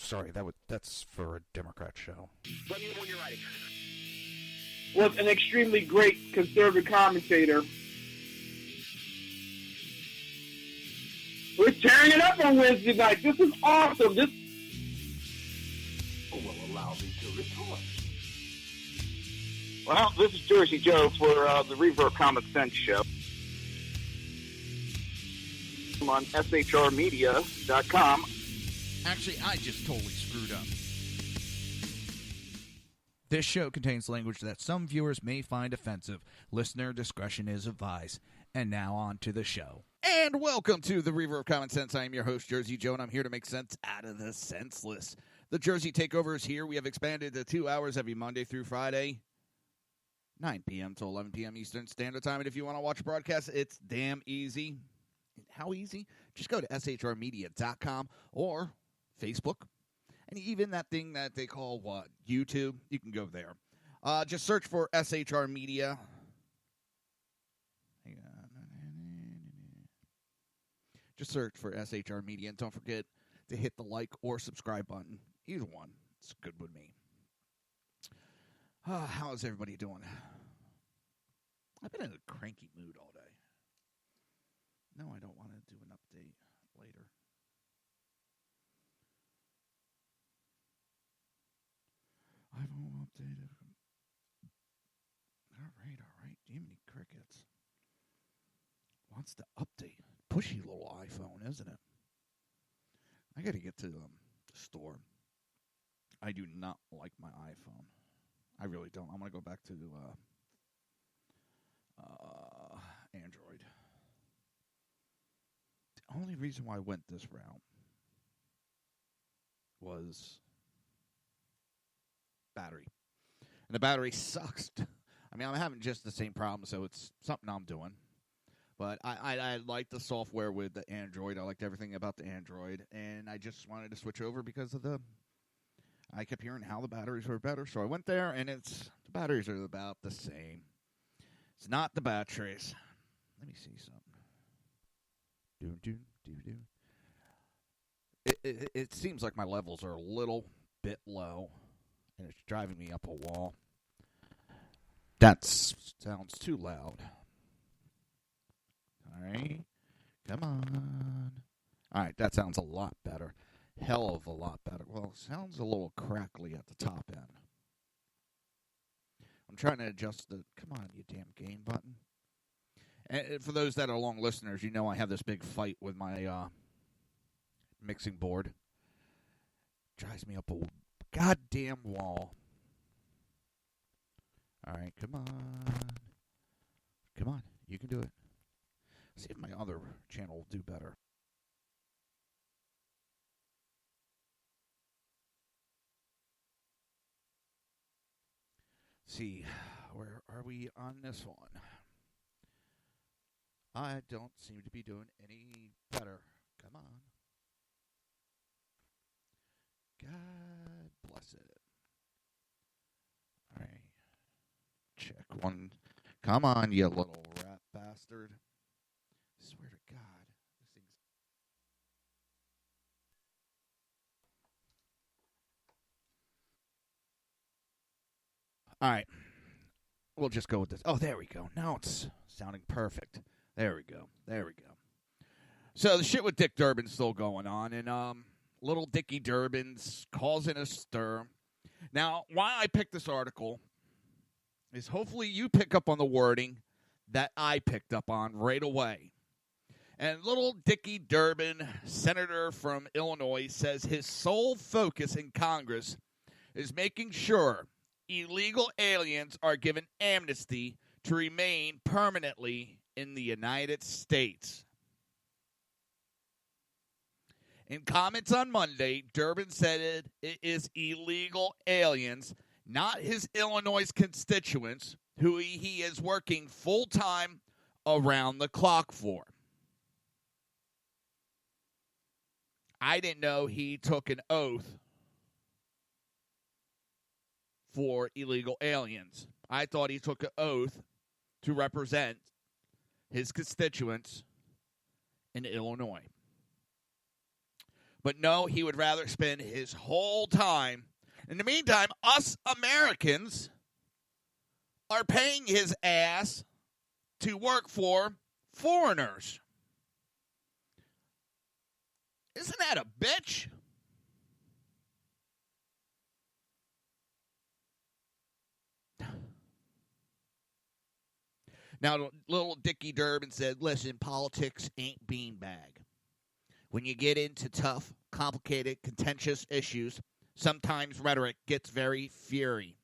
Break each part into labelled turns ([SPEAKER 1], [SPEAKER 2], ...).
[SPEAKER 1] sorry, that's for a Democrat show.
[SPEAKER 2] Let me know when you're ready.
[SPEAKER 3] Was an extremely great conservative commentator. We're tearing it up on Wednesday night. This is awesome. This
[SPEAKER 2] will allow me to retort.
[SPEAKER 4] Well, this is Jersey Joe for the Reaver of Common Sense show. I'm on shrmedia.com.
[SPEAKER 1] Actually, I just totally screwed up. This show contains language that some viewers may find offensive. Listener discretion is advised. And now on to the show. And welcome to the Reaver of Common Sense. I am your host, Jersey Joe, and I'm here to make sense out of the senseless. The Jersey Takeover is here. We have expanded to 2 hours every Monday through Friday, 9 p.m. to 11 p.m. Eastern Standard Time. And if you want to watch a broadcast, it's damn easy. How easy? Just go to shrmedia.com or Facebook. And even that thing that they call, YouTube, you can go there. Just search for SHR Media. Hang on. Just search for SHR Media, and don't forget to hit the like or subscribe button. Either one. It's good with me. How is everybody doing? I've been in a cranky mood all day. No, I don't want to do an update later. I've all updated. All right. Jiminy Crickets. Wants to update. Pushy little iPhone, isn't it? I got to get to the store. I do not like my iPhone. I really don't. I'm going to go back to Android. The only reason why I went this route was battery. And the battery sucks. I mean, I'm having just the same problem, so it's something I'm doing. But I like the software with the Android. I liked everything about the Android. And I just wanted to switch over because of I kept hearing how the batteries were better. So I went there, and the batteries are about the same. It's not the batteries. Let me see something. It seems like my levels are a little bit low, and it's driving me up a wall. That sounds too loud. All right, come on. All right, that sounds a lot better. Hell of a lot better. Well, it sounds a little crackly at the top end. I'm trying to adjust the, come on, you damn gain button. And for those that are long listeners, you know I have this big fight with my mixing board. Drives me up a goddamn wall. All right, come on. Come on, you can do it. See if my other channel will do better. See, where are we on this one? I don't seem to be doing any better. Come on. God bless it. All right. Check one. Come on, you little rat bastard. I swear to God. This thing's... All right. We'll just go with this. Oh, there we go. Now it's sounding perfect. There we go. So the shit with Dick Durbin's still going on, and little Dickie Durbin's causing a stir. Now, why I picked this article is hopefully you pick up on the wording that I picked up on right away. And little Dickie Durbin, senator from Illinois, says his sole focus in Congress is making sure illegal aliens are given amnesty to remain permanently in the United States. In comments on Monday, Durbin said it is illegal aliens, not his Illinois constituents, who he is working full-time around the clock for. I didn't know he took an oath for illegal aliens. I thought he took an oath to represent his constituents in Illinois. But no, he would rather spend his whole time. In the meantime, us Americans are paying his ass to work for foreigners. Isn't that a bitch? Now, little Dickie Durbin said, listen, politics ain't beanbag. When you get into tough, complicated, contentious issues, sometimes rhetoric gets very fiery.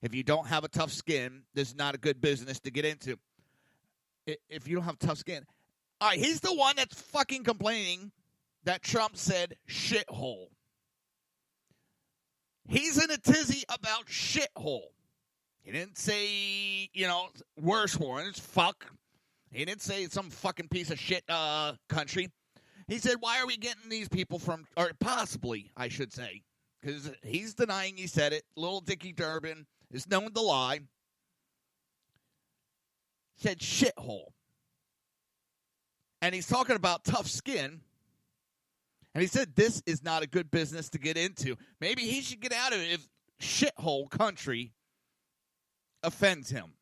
[SPEAKER 1] If you don't have a tough skin, this is not a good business to get into. If you don't have tough skin. All right, he's the one that's fucking complaining that Trump said shithole. He's in a tizzy about shithole. He didn't say, worse ones, fuck. He didn't say some fucking piece of shit country. He said, why are we getting these people from, or possibly, I should say, because he's denying he said it. Little Dickie Durbin is known to lie. Said shithole. And he's talking about tough skin. And he said this is not a good business to get into. Maybe he should get out of it if shithole country offends him.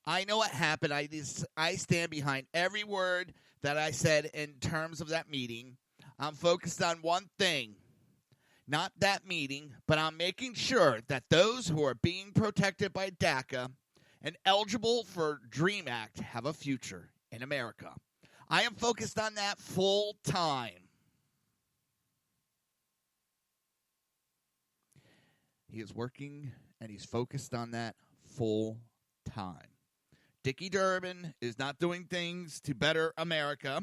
[SPEAKER 1] I know what happened. I stand behind every word that I said in terms of that meeting. I'm focused on one thing. Not that meeting, but I'm making sure that those who are being protected by DACA and eligible for DREAM Act have a future in America. I am focused on that full time. He is working and he's focused on that full time. Dickie Durbin is not doing things to better America.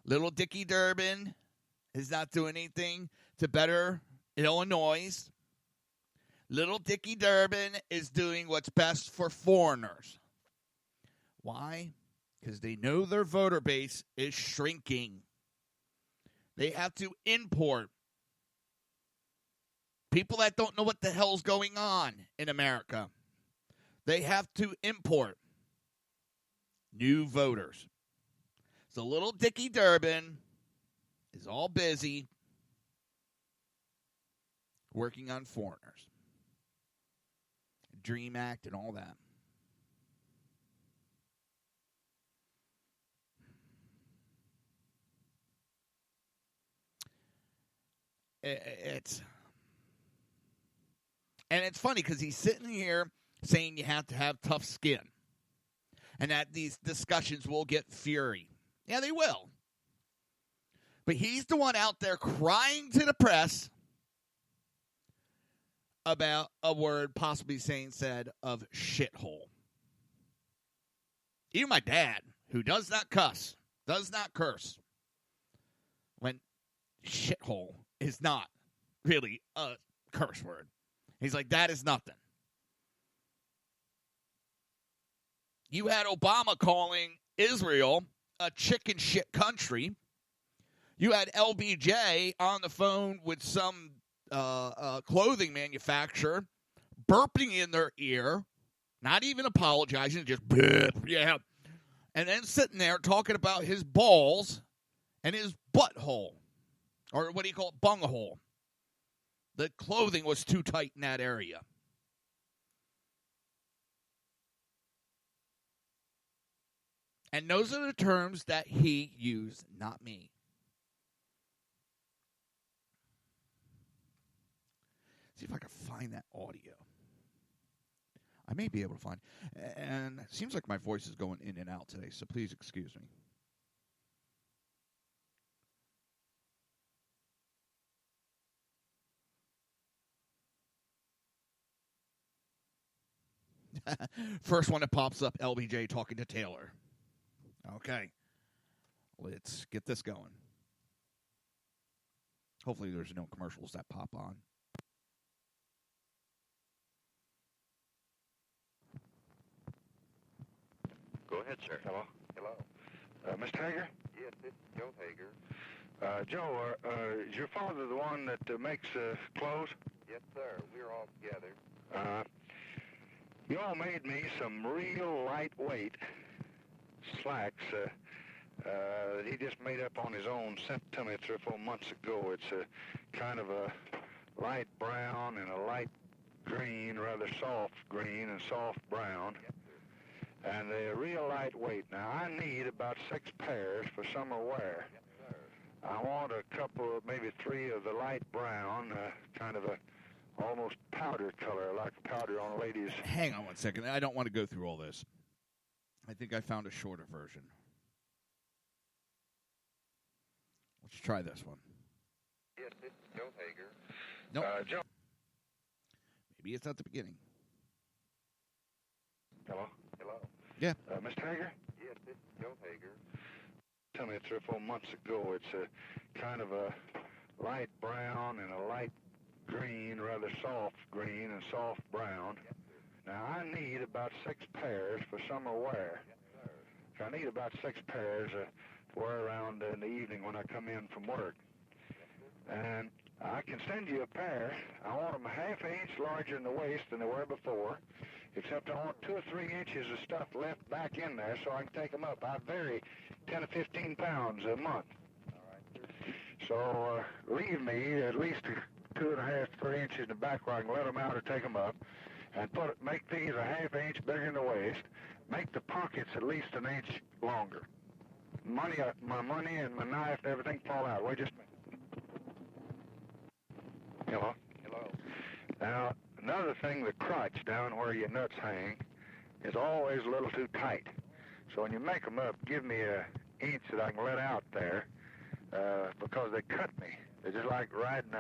[SPEAKER 1] Little Dickie Durbin is not doing anything to better Illinois. Little Dickie Durbin is doing what's best for foreigners. Why? Because they know their voter base is shrinking. They have to import people that don't know what the hell's going on in America. They have to import new voters. So little Dickie Durbin is all busy working on foreigners. DREAM Act and all that. It's funny because he's sitting here saying you have to have tough skin and that these discussions will get fury. Yeah, they will. But he's the one out there crying to the press about a word possibly said of shithole. Even my dad, who does not cuss, does not curse, when shithole is not really a curse word. He's like, that is nothing. You had Obama calling Israel a chicken shit country. You had LBJ on the phone with some clothing manufacturer burping in their ear, not even apologizing, just yeah. And then sitting there talking about his balls and his butthole, or what do you call it, bunghole. The clothing was too tight in that area. And those are the terms that he used, not me. See if I can find that audio. I may be able to find. And it seems like my voice is going in and out today, so please excuse me. First one that pops up, LBJ talking to Taylor. Okay. Let's get this going. Hopefully there's no commercials that pop on.
[SPEAKER 5] Go ahead, sir.
[SPEAKER 6] Hello?
[SPEAKER 5] Hello.
[SPEAKER 6] Mr. Hager?
[SPEAKER 5] Yes, it's Joe Hager.
[SPEAKER 6] Joe, is your father the one that makes clothes?
[SPEAKER 5] Yes, sir. We're all together.
[SPEAKER 6] You all made me some real lightweight slacks. he just made up on his own, sent to me 3 or 4 months ago. It's a kind of a light brown and a light green, rather soft green and soft brown. And they're real lightweight. Now, I need about 6 pairs for summer wear. I want a couple, maybe 3 of the light brown, kind of a almost powder color, like powder on a lady's.
[SPEAKER 1] Hang on one second. I don't want to go through all this. I think I found a shorter version. Let's try this one.
[SPEAKER 5] Yes, it's Joe Hager.
[SPEAKER 1] Nope.
[SPEAKER 6] Joe.
[SPEAKER 1] Maybe it's at the beginning.
[SPEAKER 6] Hello?
[SPEAKER 5] Hello.
[SPEAKER 1] Yeah.
[SPEAKER 6] Mr. Hager?
[SPEAKER 5] Yes, it's Joe Hager.
[SPEAKER 6] Tell me 3 or 4 months ago. It's a kind of a light brown and a light green, rather soft green and soft brown. Now, I need about 6 pairs for summer wear. I need about 6 pairs to wear around in the evening when I come in from work. And I can send you a pair. I want them a half an inch larger in the waist than they were before, except I want 2 or 3 inches of stuff left back in there so I can take them up. I vary 10 to 15 pounds a month. So leave me at least 2.5, 3 inches in the back where I can let them out or take them up, and make these a half inch bigger in the waist. Make the pockets at least an inch longer. My money and my knife and everything fall out. Wait just a minute. Hello?
[SPEAKER 5] Hello.
[SPEAKER 6] Now, another thing, the crotch down where your nuts hang is always a little too tight. So when you make them up, give me an inch that I can let out there, because they cut me. They're just like riding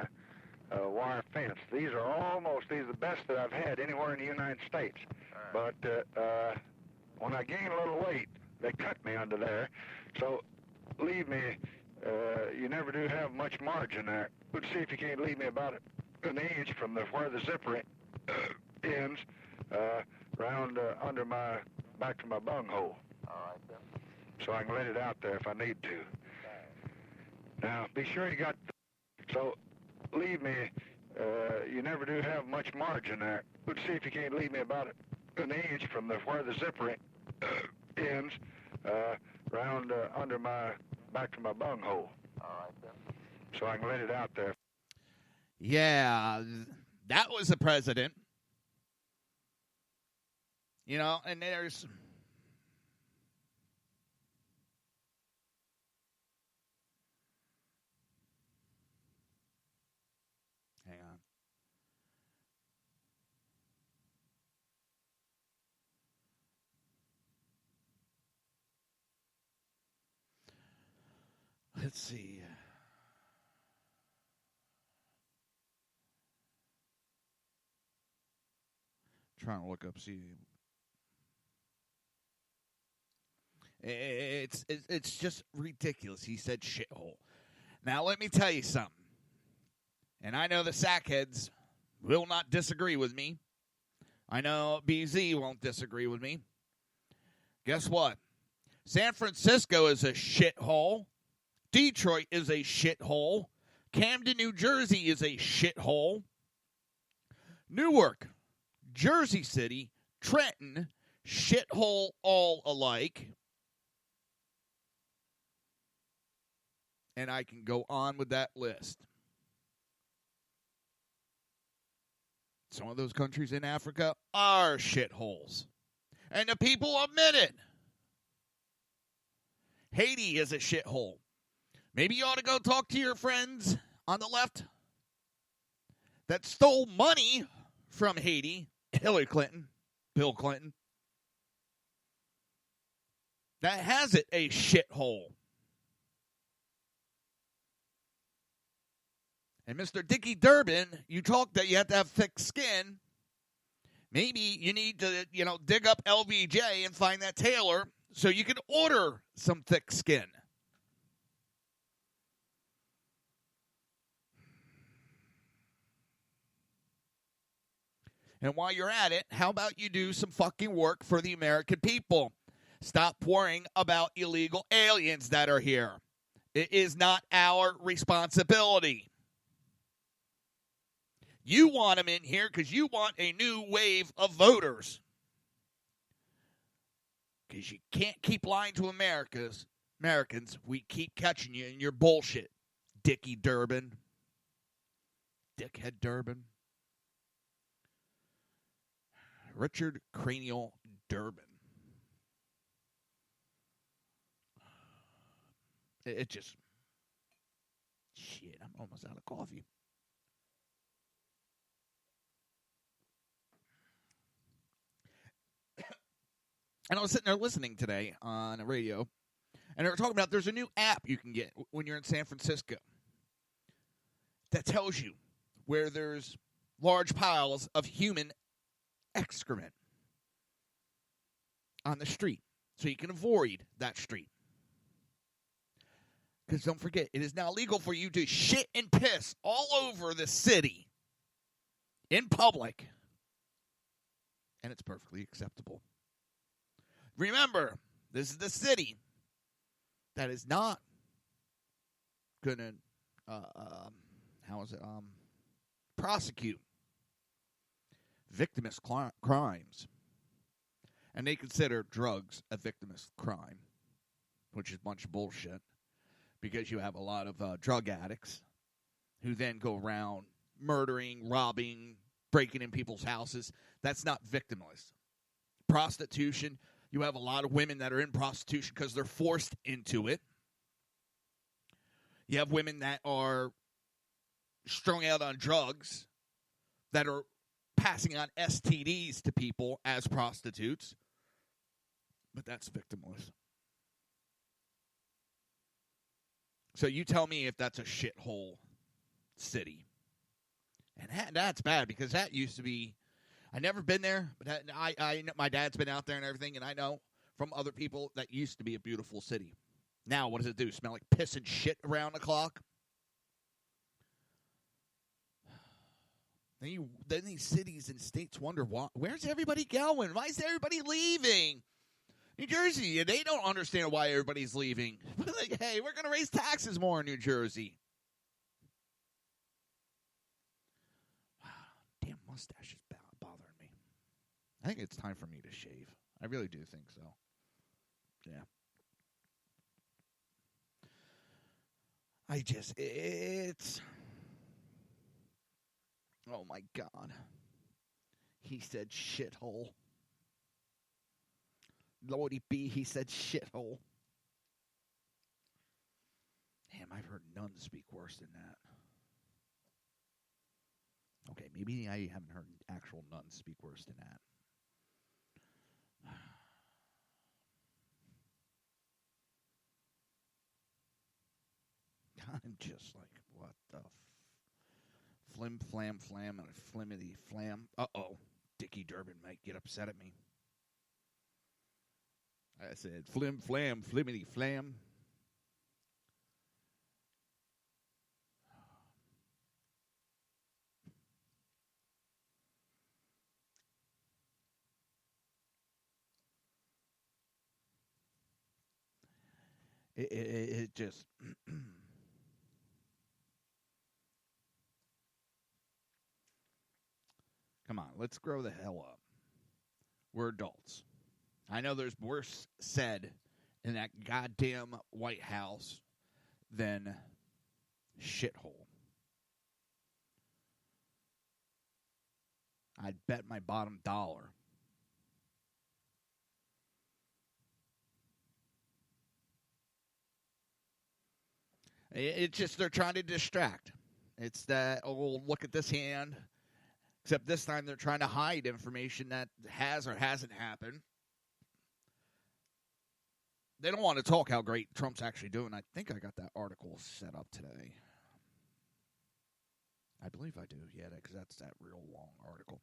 [SPEAKER 6] a wire fence. These are the best that I've had anywhere in the United States.
[SPEAKER 5] All right.
[SPEAKER 6] But when I gain a little weight, they cut me under there. So leave me, you never do have much margin there. But see if you can't leave me about an inch from where the zipper ends, round under my, back to my bunghole.
[SPEAKER 5] All right, then.
[SPEAKER 6] So I can let it out there if I need to. Now, be sure you got, so leave me, you never do have much margin there. But see if you can't leave me about an inch from where the zipper ends, round under my, back to my bunghole.
[SPEAKER 5] All right, then.
[SPEAKER 6] So I can let it out there.
[SPEAKER 1] Yeah, that was the president. You know, and there's... Hang on. Let's see. Trying to look up, see. It's just ridiculous. He said shithole. Now, let me tell you something. And I know the sackheads will not disagree with me. I know BZ won't disagree with me. Guess what? San Francisco is a shithole. Detroit is a shithole. Camden, New Jersey is a shithole. Newark, Jersey City, Trenton, shithole all alike. And I can go on with that list. Some of those countries in Africa are shitholes. And the people admit it. Haiti is a shithole. Maybe you ought to go talk to your friends on the left that stole money from Haiti. Hillary Clinton, Bill Clinton. That has it a shithole. And Mr. Dickie Durbin, you talk that you have to have thick skin. Maybe you need to, dig up LBJ and find that tailor so you can order some thick skin. And while you're at it, how about you do some fucking work for the American people? Stop worrying about illegal aliens that are here. It is not our responsibility. You want them in here because you want a new wave of voters. Because you can't keep lying to Americans Americans, we keep catching you in your bullshit. Dickie Durbin. Dickhead Durbin. Richard Cranial Durbin. It just... Shit, I'm almost out of coffee. And I was sitting there listening today on the radio, and they were talking about there's a new app you can get when you're in San Francisco that tells you where there's large piles of human excrement on the street, so you can avoid that street. Because don't forget, it is now legal for you to shit and piss all over the city in public, and it's perfectly acceptable. Remember, this is the city that is not going to, prosecute victimist crimes. And they consider drugs a victimist crime, which is a bunch of bullshit, because you have a lot of drug addicts who then go around murdering, robbing, breaking in people's houses. That's not victimless. Prostitution. You have a lot of women that are in prostitution because they're forced into it. You have women that are strung out on drugs that are passing on STDs to people as prostitutes. But that's victimless. So you tell me if that's a shithole city. And that's bad, because that used to be... I've never been there, but I know my dad's been out there and everything, and I know from other people that used to be a beautiful city. Now, what does it do? Smell like piss and shit around the clock? Then these cities and states wonder, where's everybody going? Why is everybody leaving? New Jersey, they don't understand why everybody's leaving. Like, hey, we're going to raise taxes more in New Jersey. Damn mustache is bothering me. I think it's time for me to shave. I really do think so. Yeah. It's... Oh, my God. He said shithole. Lordy B, he said shithole. Damn, I've heard nuns speak worse than that. Okay, maybe I haven't heard actual nuns speak worse than that. I'm just like, what the flim, flam, flam, and a flimity flam. Uh-oh. Dickie Durbin might get upset at me. I said, flim, flam, flimity flam. It just... Come on, let's grow the hell up. We're adults. I know there's worse said in that goddamn White House than shithole. I'd bet my bottom dollar. It's just they're trying to distract. It's that, oh, look at this hand. Except this time they're trying to hide information that has or hasn't happened. They don't want to talk how great Trump's actually doing. I think I got that article set up today. I believe I do, yeah, because that's that real long article.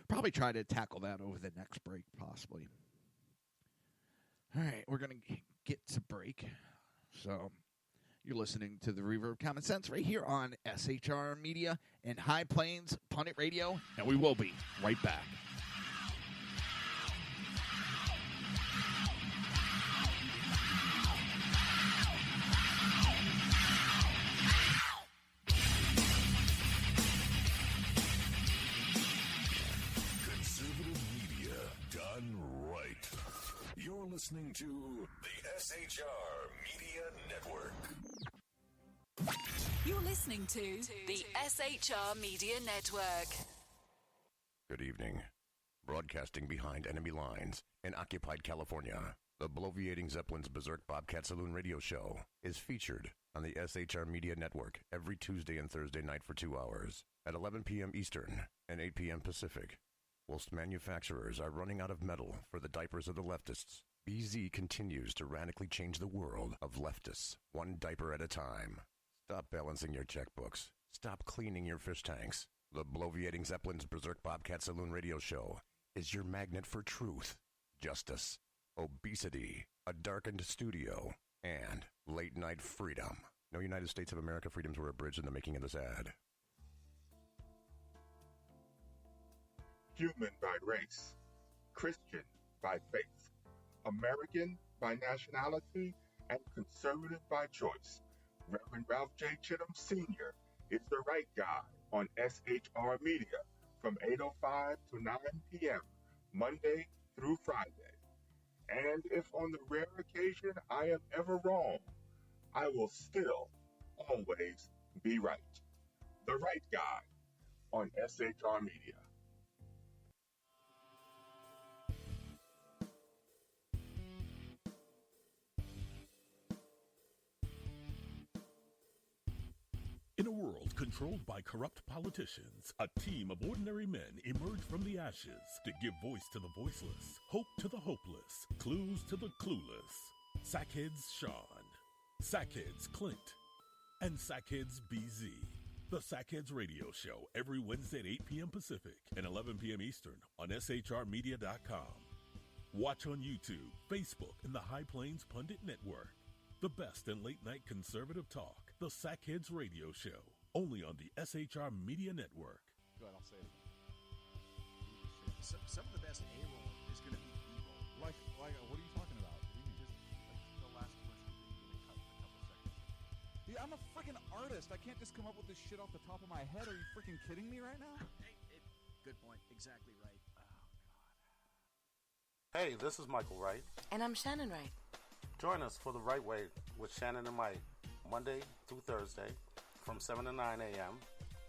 [SPEAKER 1] Probably try to tackle that over the next break, possibly. All right, we're going to get to break. So you're listening to the Reaver of Common Sense right here on SHR Media and High Plains Pundit Radio, and we will be right back.
[SPEAKER 7] Conservative media done right. You're listening to the SHR Media Network.
[SPEAKER 8] You're listening to the SHR Media Network.
[SPEAKER 7] Good evening. Broadcasting behind enemy lines in occupied California, the bloviating Zeppelin's Berserk Bobcat Saloon radio show is featured on the SHR Media Network every Tuesday and Thursday night for 2 hours at 11 p.m. Eastern and 8 p.m. Pacific. Whilst manufacturers are running out of metal for the diapers of the leftists, BZ continues to radically change the world of leftists, one diaper at a time. Stop balancing your checkbooks. Stop cleaning your fish tanks. The bloviating Zeppelin's Berserk Bobcat Saloon radio show is your magnet for truth, justice, obesity, a darkened studio, and late-night freedom. No United States of America freedoms were abridged in the making of this ad.
[SPEAKER 9] Human by race, Christian by faith, American by nationality, and conservative by choice. Reverend Ralph J. Chittum Sr. is the right guy on SHR Media from 8:05 to 9 p.m. Monday through Friday. And if on the rare occasion I am ever wrong, I will still always be right. The right guy on SHR Media.
[SPEAKER 10] In a world controlled by corrupt politicians, a team of ordinary men emerge from the ashes to give voice to the voiceless, hope to the hopeless, clues to the clueless. Sackheads Sean, Sackheads Clint, and Sackheads BZ. The Sackheads Radio Show every Wednesday at 8 p.m. Pacific and 11 p.m. Eastern on shrmedia.com. Watch on YouTube, Facebook, and the High Plains Pundit Network. The best in late-night conservative talk. The Sackheads Radio Show, only on the SHR Media Network.
[SPEAKER 11] Go ahead, I'll say it again. Some of the best A-roll is going to be B-roll.
[SPEAKER 12] Like, what are you talking about?
[SPEAKER 11] The last commercial that you cut a couple seconds.
[SPEAKER 12] Yeah, I'm a freaking artist. I can't just come up with this shit off the top of my head. Are you freaking kidding me right now?
[SPEAKER 11] Good point. Exactly right. Oh, God.
[SPEAKER 13] Hey, this is Michael Wright.
[SPEAKER 14] And I'm Shannon Wright.
[SPEAKER 13] Join us for The Right Way with Shannon and Mike, Monday through Thursday from 7 to 9 a.m.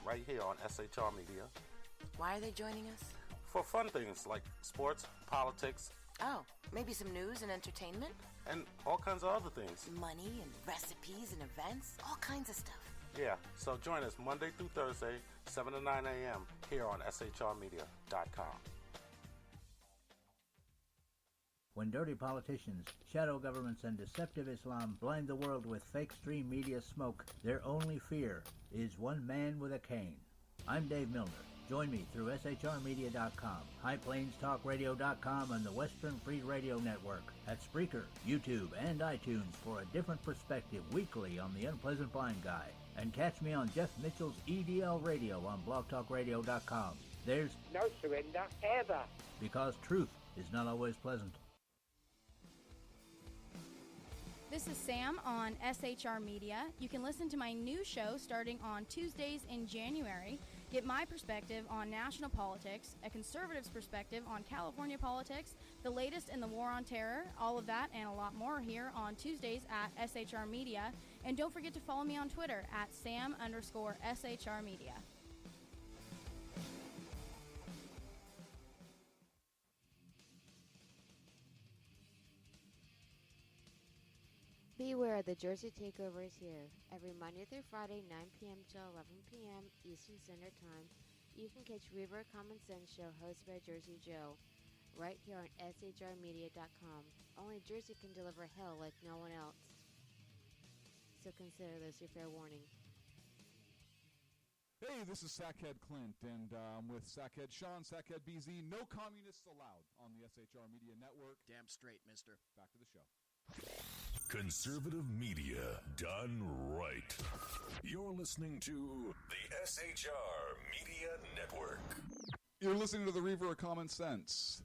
[SPEAKER 13] right here on SHR Media.
[SPEAKER 14] Why are they joining us?
[SPEAKER 13] For fun things like sports, politics.
[SPEAKER 14] Oh, maybe some news and entertainment?
[SPEAKER 13] And all kinds of other things.
[SPEAKER 14] Money and recipes and events, all kinds of stuff.
[SPEAKER 13] Yeah, so join us Monday through Thursday, 7 to 9 a.m. here on shrmedia.com.
[SPEAKER 15] When dirty politicians, shadow governments, and deceptive Islam blind the world with fake stream media smoke, their only fear is one man with a cane. I'm Dave Milner. Join me through shrmedia.com, highplainstalkradio.com, and the Western Free Radio Network at Spreaker, YouTube, and iTunes for a different perspective weekly on the Unpleasant Blind Guy. And catch me on Jeff Mitchell's EDL Radio on blogtalkradio.com. There's
[SPEAKER 16] no surrender ever.
[SPEAKER 15] Because truth is not always pleasant.
[SPEAKER 17] This is Sam on SHR Media. You can listen to my new show starting on Tuesdays in January. Get my perspective on national politics, a conservative's perspective on California politics, the latest in the war on terror, all of that and a lot more here on Tuesdays at SHR Media. And don't forget to follow me on Twitter at Sam_SHR Media.
[SPEAKER 18] Beware, the Jersey Takeover is here. Every Monday through Friday, 9 p.m. to 11 p.m. Eastern Standard Time, you can catch Reaver of Common Sense show hosted by Jersey Joe, right here on shrmedia.com. Only Jersey can deliver hell like no one else. So consider this your fair warning.
[SPEAKER 12] Hey, this is Sackhead Clint, and I'm with Sackhead Sean, Sackhead BZ. No communists allowed on the SHR Media Network.
[SPEAKER 11] Damn straight, mister.
[SPEAKER 12] Back to the show.
[SPEAKER 7] Conservative media done right. You're listening to the SHR Media Network.
[SPEAKER 12] You're listening to the Reaver of Common Sense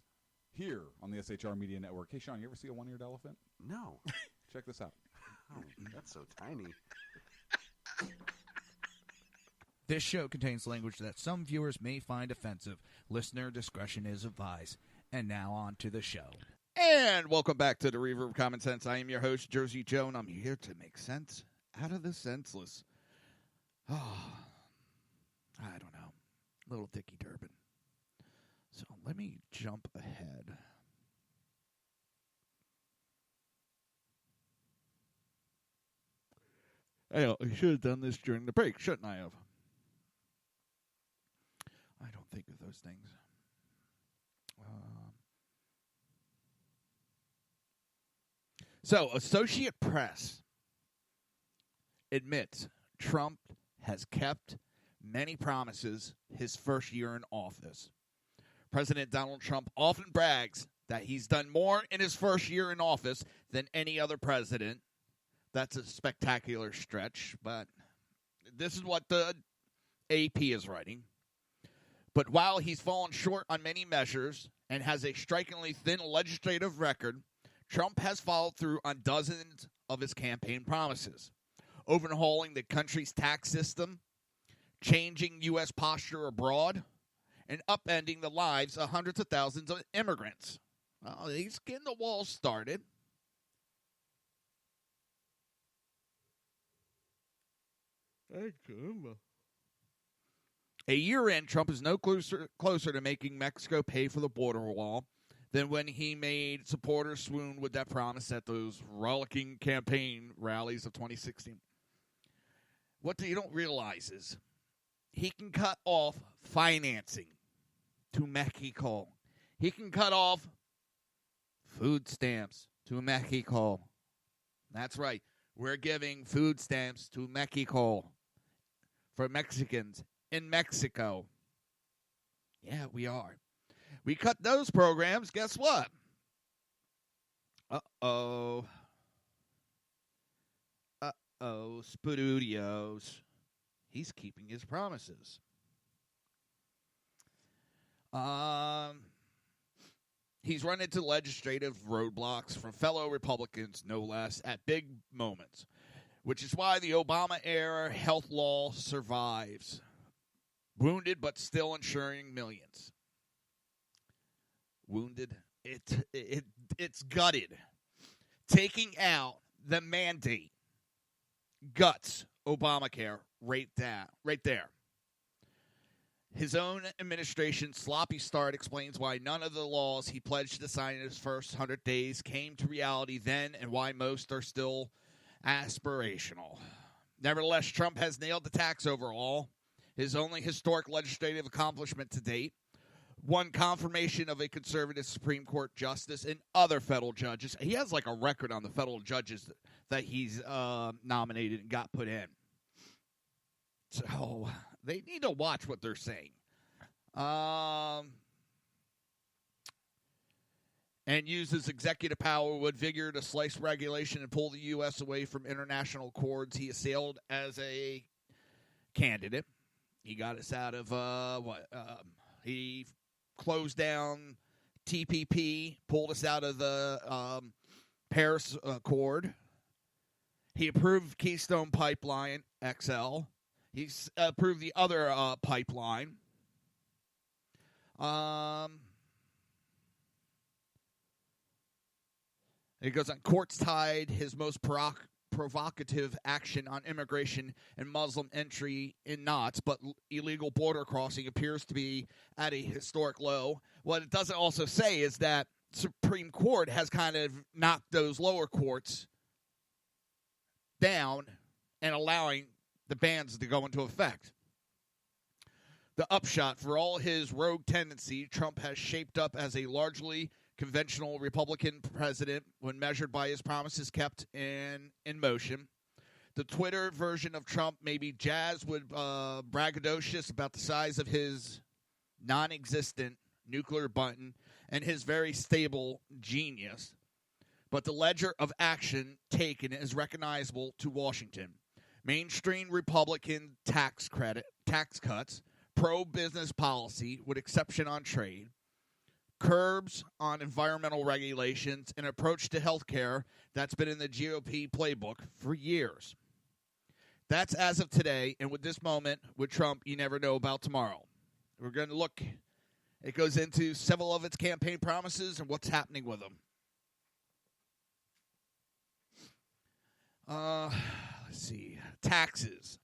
[SPEAKER 12] here on the SHR Media Network. Hey, Sean, you ever see a one-eared elephant?
[SPEAKER 11] No.
[SPEAKER 12] Check this out.
[SPEAKER 11] Oh, that's so tiny.
[SPEAKER 1] This show contains language that some viewers may find offensive. Listener discretion is advised. And now on to the show. And welcome back to the Reaver of Common Sense. I am your host, Jersey Joe, and I'm here to make sense out of the senseless. Oh, I don't know. Little Dickie Durbin. So let me jump ahead. I should have done this during the break, shouldn't I have? I don't think of those things. So, Associate Press admits Trump has kept many promises his first year in office. President Donald Trump often brags that he's done more in his first year in office than any other president. That's a spectacular stretch, but this is what the AP is writing. But while he's fallen short on many measures and has a strikingly thin legislative record, Trump has followed through on dozens of his campaign promises, overhauling the country's tax system, changing U.S. posture abroad, and upending the lives of hundreds of thousands of immigrants. Well, he's getting the wall started. A year in, Trump is no closer to making Mexico pay for the border wall than when he made supporters swoon with that promise at those rollicking campaign rallies of 2016. What you don't realize is he can cut off financing to Mexico. He can cut off food stamps to Mexico. That's right. We're giving food stamps to Mexico for Mexicans in Mexico. Yeah, we are. We cut those programs. Guess what? Uh-oh. Studios. He's keeping his promises. He's run into legislative roadblocks from fellow Republicans, no less, at big moments, which is why the Obama-era health law survives. Wounded, but still insuring millions. Wounded, it's gutted. Taking out the mandate guts Obamacare right there. His own administration's sloppy start explains why none of the laws he pledged to sign in his first 100 days came to reality then, and why most are still aspirational. Nevertheless, Trump has nailed the tax overhaul, his only historic legislative accomplishment to date, won confirmation of a conservative Supreme Court justice and other federal judges. He has like a record on the federal judges that he's nominated and got put in. So they need to watch what they're saying. And uses executive power with vigor to slice regulation and pull the U.S. away from international accords he assailed as a candidate. He got us out of, he closed down TPP, pulled us out of the Paris Accord. He approved Keystone Pipeline XL. He's approved the other pipeline. It goes on. Courts tied his most provocative action on immigration and Muslim entry in knots, but illegal border crossing appears to be at a historic low. What it doesn't also say is that Supreme Court has kind of knocked those lower courts down and allowing the bans to go into effect. The upshot, for all his rogue tendency, Trump has shaped up as a largely conventional Republican president when measured by his promises kept in motion. The Twitter version of Trump may be jazzed with braggadocious about the size of his non-existent nuclear button and his very stable genius, but the ledger of action taken is recognizable to Washington. Mainstream Republican tax cuts, pro-business policy with exception on trade, curbs on environmental regulations, an approach to health care that's been in the GOP playbook for years. That's as of today, and with this moment, with Trump, you never know about tomorrow. We're going to look. It goes into several of its campaign promises and what's happening with them. Let's see. Taxes.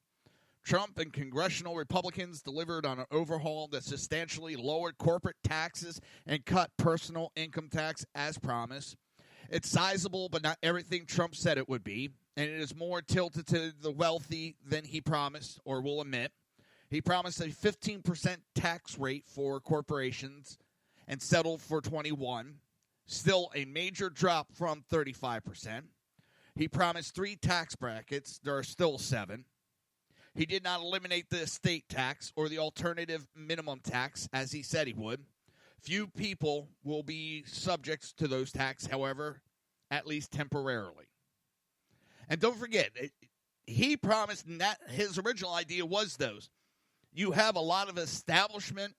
[SPEAKER 1] Trump and congressional Republicans delivered on an overhaul that substantially lowered corporate taxes and cut personal income tax as promised. It's sizable, but not everything Trump said it would be, and it is more tilted to the wealthy than he promised or will admit. He promised a 15% tax rate for corporations and settled for 21%, still a major drop from 35%. He promised 3 tax brackets. There are still 7. He did not eliminate the estate tax or the alternative minimum tax, as he said he would. Few people will be subject to those taxes, however, at least temporarily. And don't forget, he promised, and that his original idea was those. You have a lot of establishment,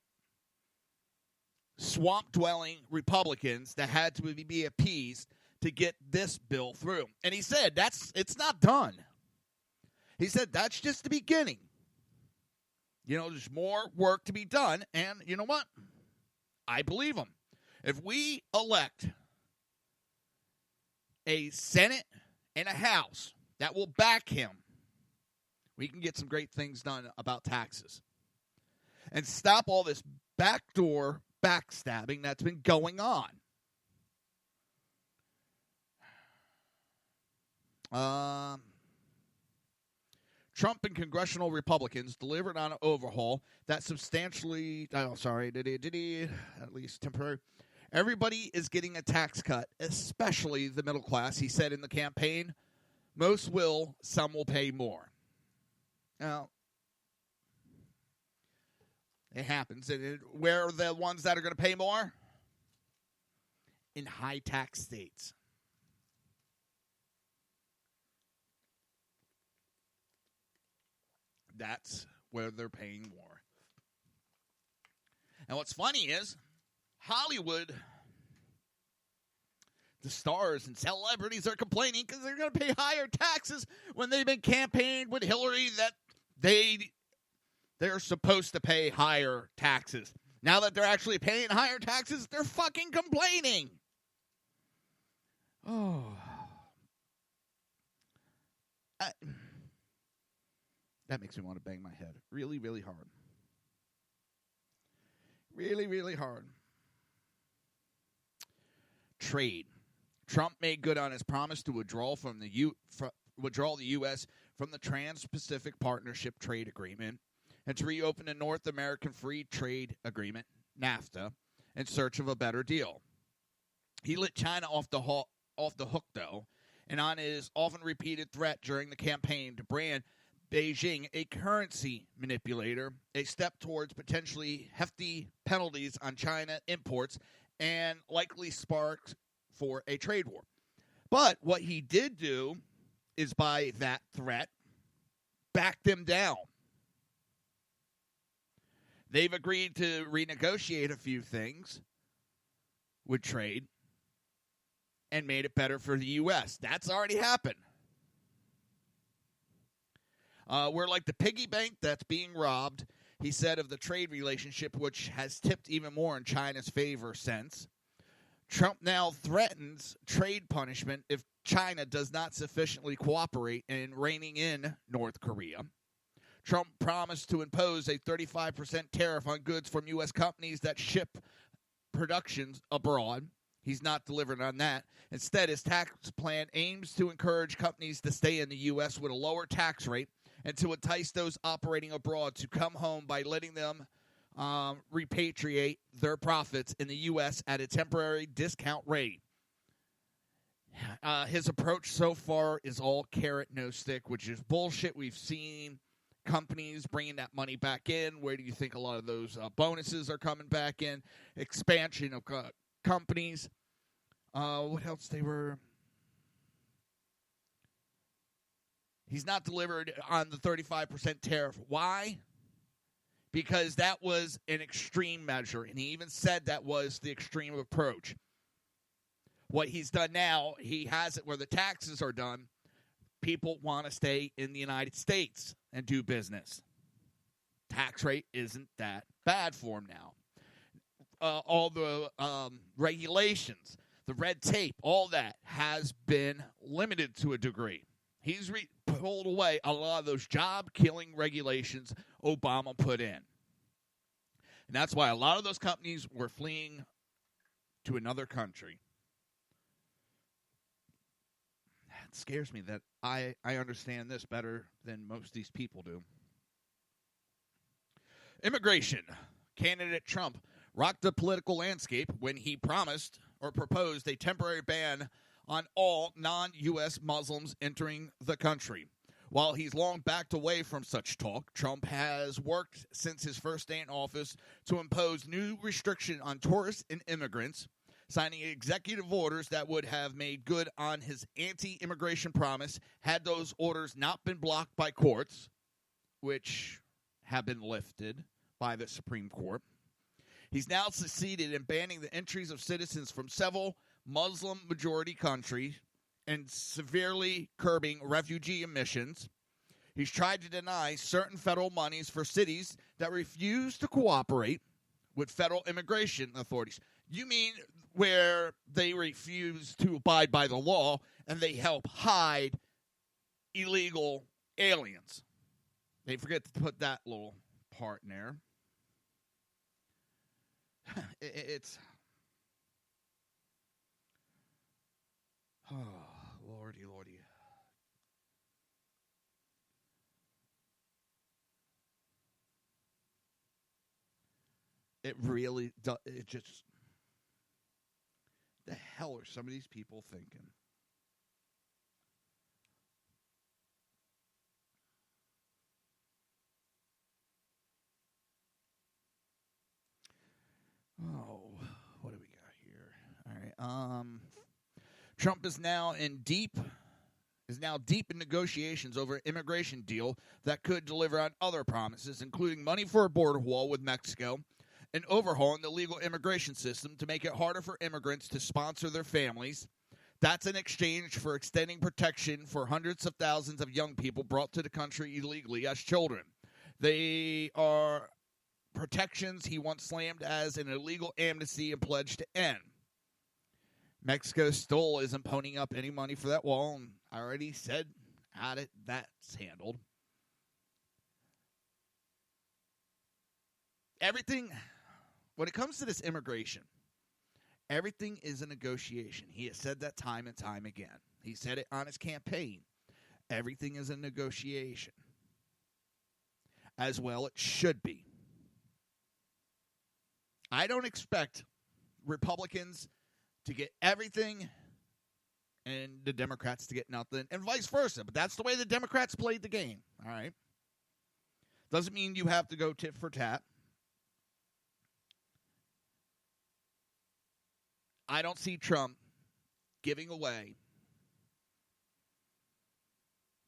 [SPEAKER 1] swamp-dwelling Republicans that had to be appeased to get this bill through. And he said, it's not done. He said, that's just the beginning. You know, there's more work to be done. And you know what? I believe him. If we elect a Senate and a House that will back him, we can get some great things done about taxes. And stop all this backdoor backstabbing that's been going on. Trump and congressional Republicans delivered on an overhaul that substantially, at least temporary. Everybody is getting a tax cut, especially the middle class, he said in the campaign. Most will, some will pay more. Now, it happens. Where are the ones that are going to pay more? In high tax states. That's where they're paying more. And what's funny is Hollywood, the stars and celebrities are complaining because they're going to pay higher taxes when they've been campaigned with Hillary that they're supposed to pay higher taxes. Now that they're actually paying higher taxes, they're fucking complaining. Oh. That makes me want to bang my head really, really hard. Really, really hard. Trade. Trump made good on his promise to withdraw the U.S. from the Trans-Pacific Partnership Trade Agreement and to reopen the North American Free Trade Agreement, NAFTA, in search of a better deal. He let China off the hook, though, and on his often repeated threat during the campaign to brand Beijing a currency manipulator, a step towards potentially hefty penalties on China imports and likely sparks for a trade war. But what he did do is, by that threat, back them down. They've agreed to renegotiate a few things with trade and made it better for the U.S. That's already happened. We're like the piggy bank that's being robbed, he said of the trade relationship, which has tipped even more in China's favor since. Trump now threatens trade punishment if China does not sufficiently cooperate in reining in North Korea. Trump promised to impose a 35% tariff on goods from U.S. companies that ship productions abroad. He's not delivering on that. Instead, his tax plan aims to encourage companies to stay in the U.S. with a lower tax rate and to entice those operating abroad to come home by letting them repatriate their profits in the U.S. at a temporary discount rate. His approach so far is all carrot, no stick, which is bullshit. We've seen companies bringing that money back in. Where do you think a lot of those bonuses are coming back in? Expansion of companies. What else they were? He's not delivered on the 35% tariff. Why? Because that was an extreme measure, and he even said that was the extreme approach. What he's done now, he has it where the taxes are done. People want to stay in the United States and do business. Tax rate isn't that bad for him now. All the regulations, the red tape, all that has been limited to a degree. He's pulled away a lot of those job-killing regulations Obama put in. And that's why a lot of those companies were fleeing to another country. It scares me that I understand this better than most of these people do. Immigration. Candidate Trump rocked the political landscape when he promised or proposed a temporary ban on all non-U.S. Muslims entering the country. While he's long backed away from such talk, Trump has worked since his first day in office to impose new restriction on tourists and immigrants, signing executive orders that would have made good on his anti-immigration promise had those orders not been blocked by courts, which have been lifted by the Supreme Court. He's now succeeded in banning the entries of citizens from several Muslim-majority countries and severely curbing refugee emissions. He's tried to deny certain federal monies for cities that refuse to cooperate with federal immigration authorities. You mean where they refuse to abide by the law and they help hide illegal aliens? They forget to put that little part in there. It's... Oh, lordy. It really does. It just... The hell are some of these people thinking? Oh, what do we got here? All right. Trump is now deep in negotiations over an immigration deal that could deliver on other promises, including money for a border wall with Mexico and overhauling the legal immigration system to make it harder for immigrants to sponsor their families. That's in exchange for extending protection for hundreds of thousands of young people brought to the country illegally as children. They are protections he once slammed as an illegal amnesty and pledged to end. Mexico still isn't ponying up any money for that wall, and I already said how that's handled. Everything, when it comes to this immigration, everything is a negotiation. He has said that time and time again. He said it on his campaign. Everything is a negotiation. As well, it should be. I don't expect Republicans to get everything and the Democrats to get nothing, and vice versa. But that's the way the Democrats played the game, all right? Doesn't mean you have to go tit for tat. I don't see Trump giving away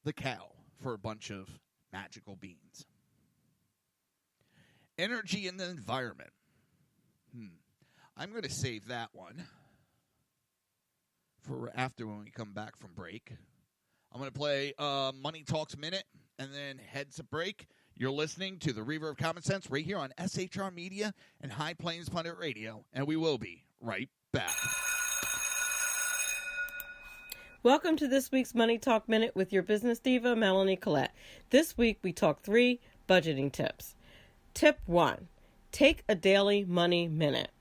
[SPEAKER 1] the cow for a bunch of magical beans. Energy and the environment. I'm going to save that one for after when we come back from break. I'm going to play Money Talks Minute and then head to break. You're listening to the Reaver of Common Sense right here on SHR Media and High Plains Pundit Radio, and we will be right back.
[SPEAKER 19] Welcome to this week's Money Talk Minute with your business diva, Melanie Collette. This week we talk 3 budgeting tips. Tip 1. Take a daily money minute.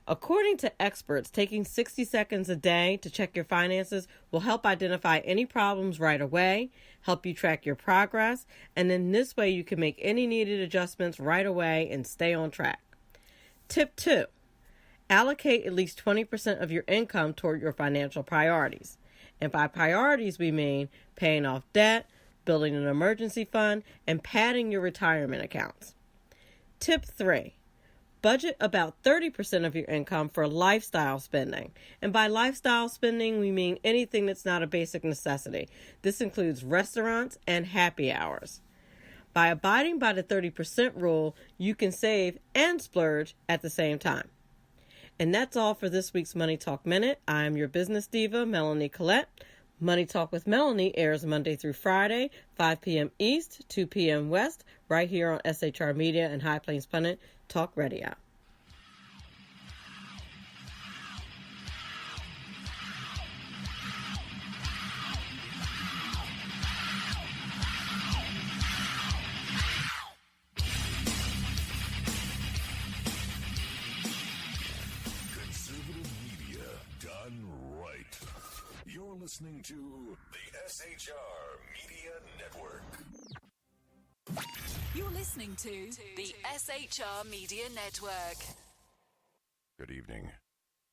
[SPEAKER 19] According to experts, taking 60 seconds a day to check your finances will help identify any problems right away, help you track your progress, and in this way you can make any needed adjustments right away and stay on track. Tip 2. Allocate at least 20% of your income toward your financial priorities. And by priorities, we mean paying off debt, building an emergency fund, and padding your retirement accounts. Tip 3. Budget about 30% of your income for lifestyle spending. And by lifestyle spending, we mean anything that's not a basic necessity. This includes restaurants and happy hours. By abiding by the 30% rule, you can save and splurge at the same time. And that's all for this week's Money Talk Minute. I'm your business diva, Melanie Collette. Money Talk with Melanie airs Monday through Friday, 5 p.m. East, 2 p.m. West, right here on SHR Media and High Plains Pundit Talk Radio.
[SPEAKER 10] listening to the SHR Media Network.
[SPEAKER 8] You're listening to the SHR Media Network.
[SPEAKER 7] Good evening.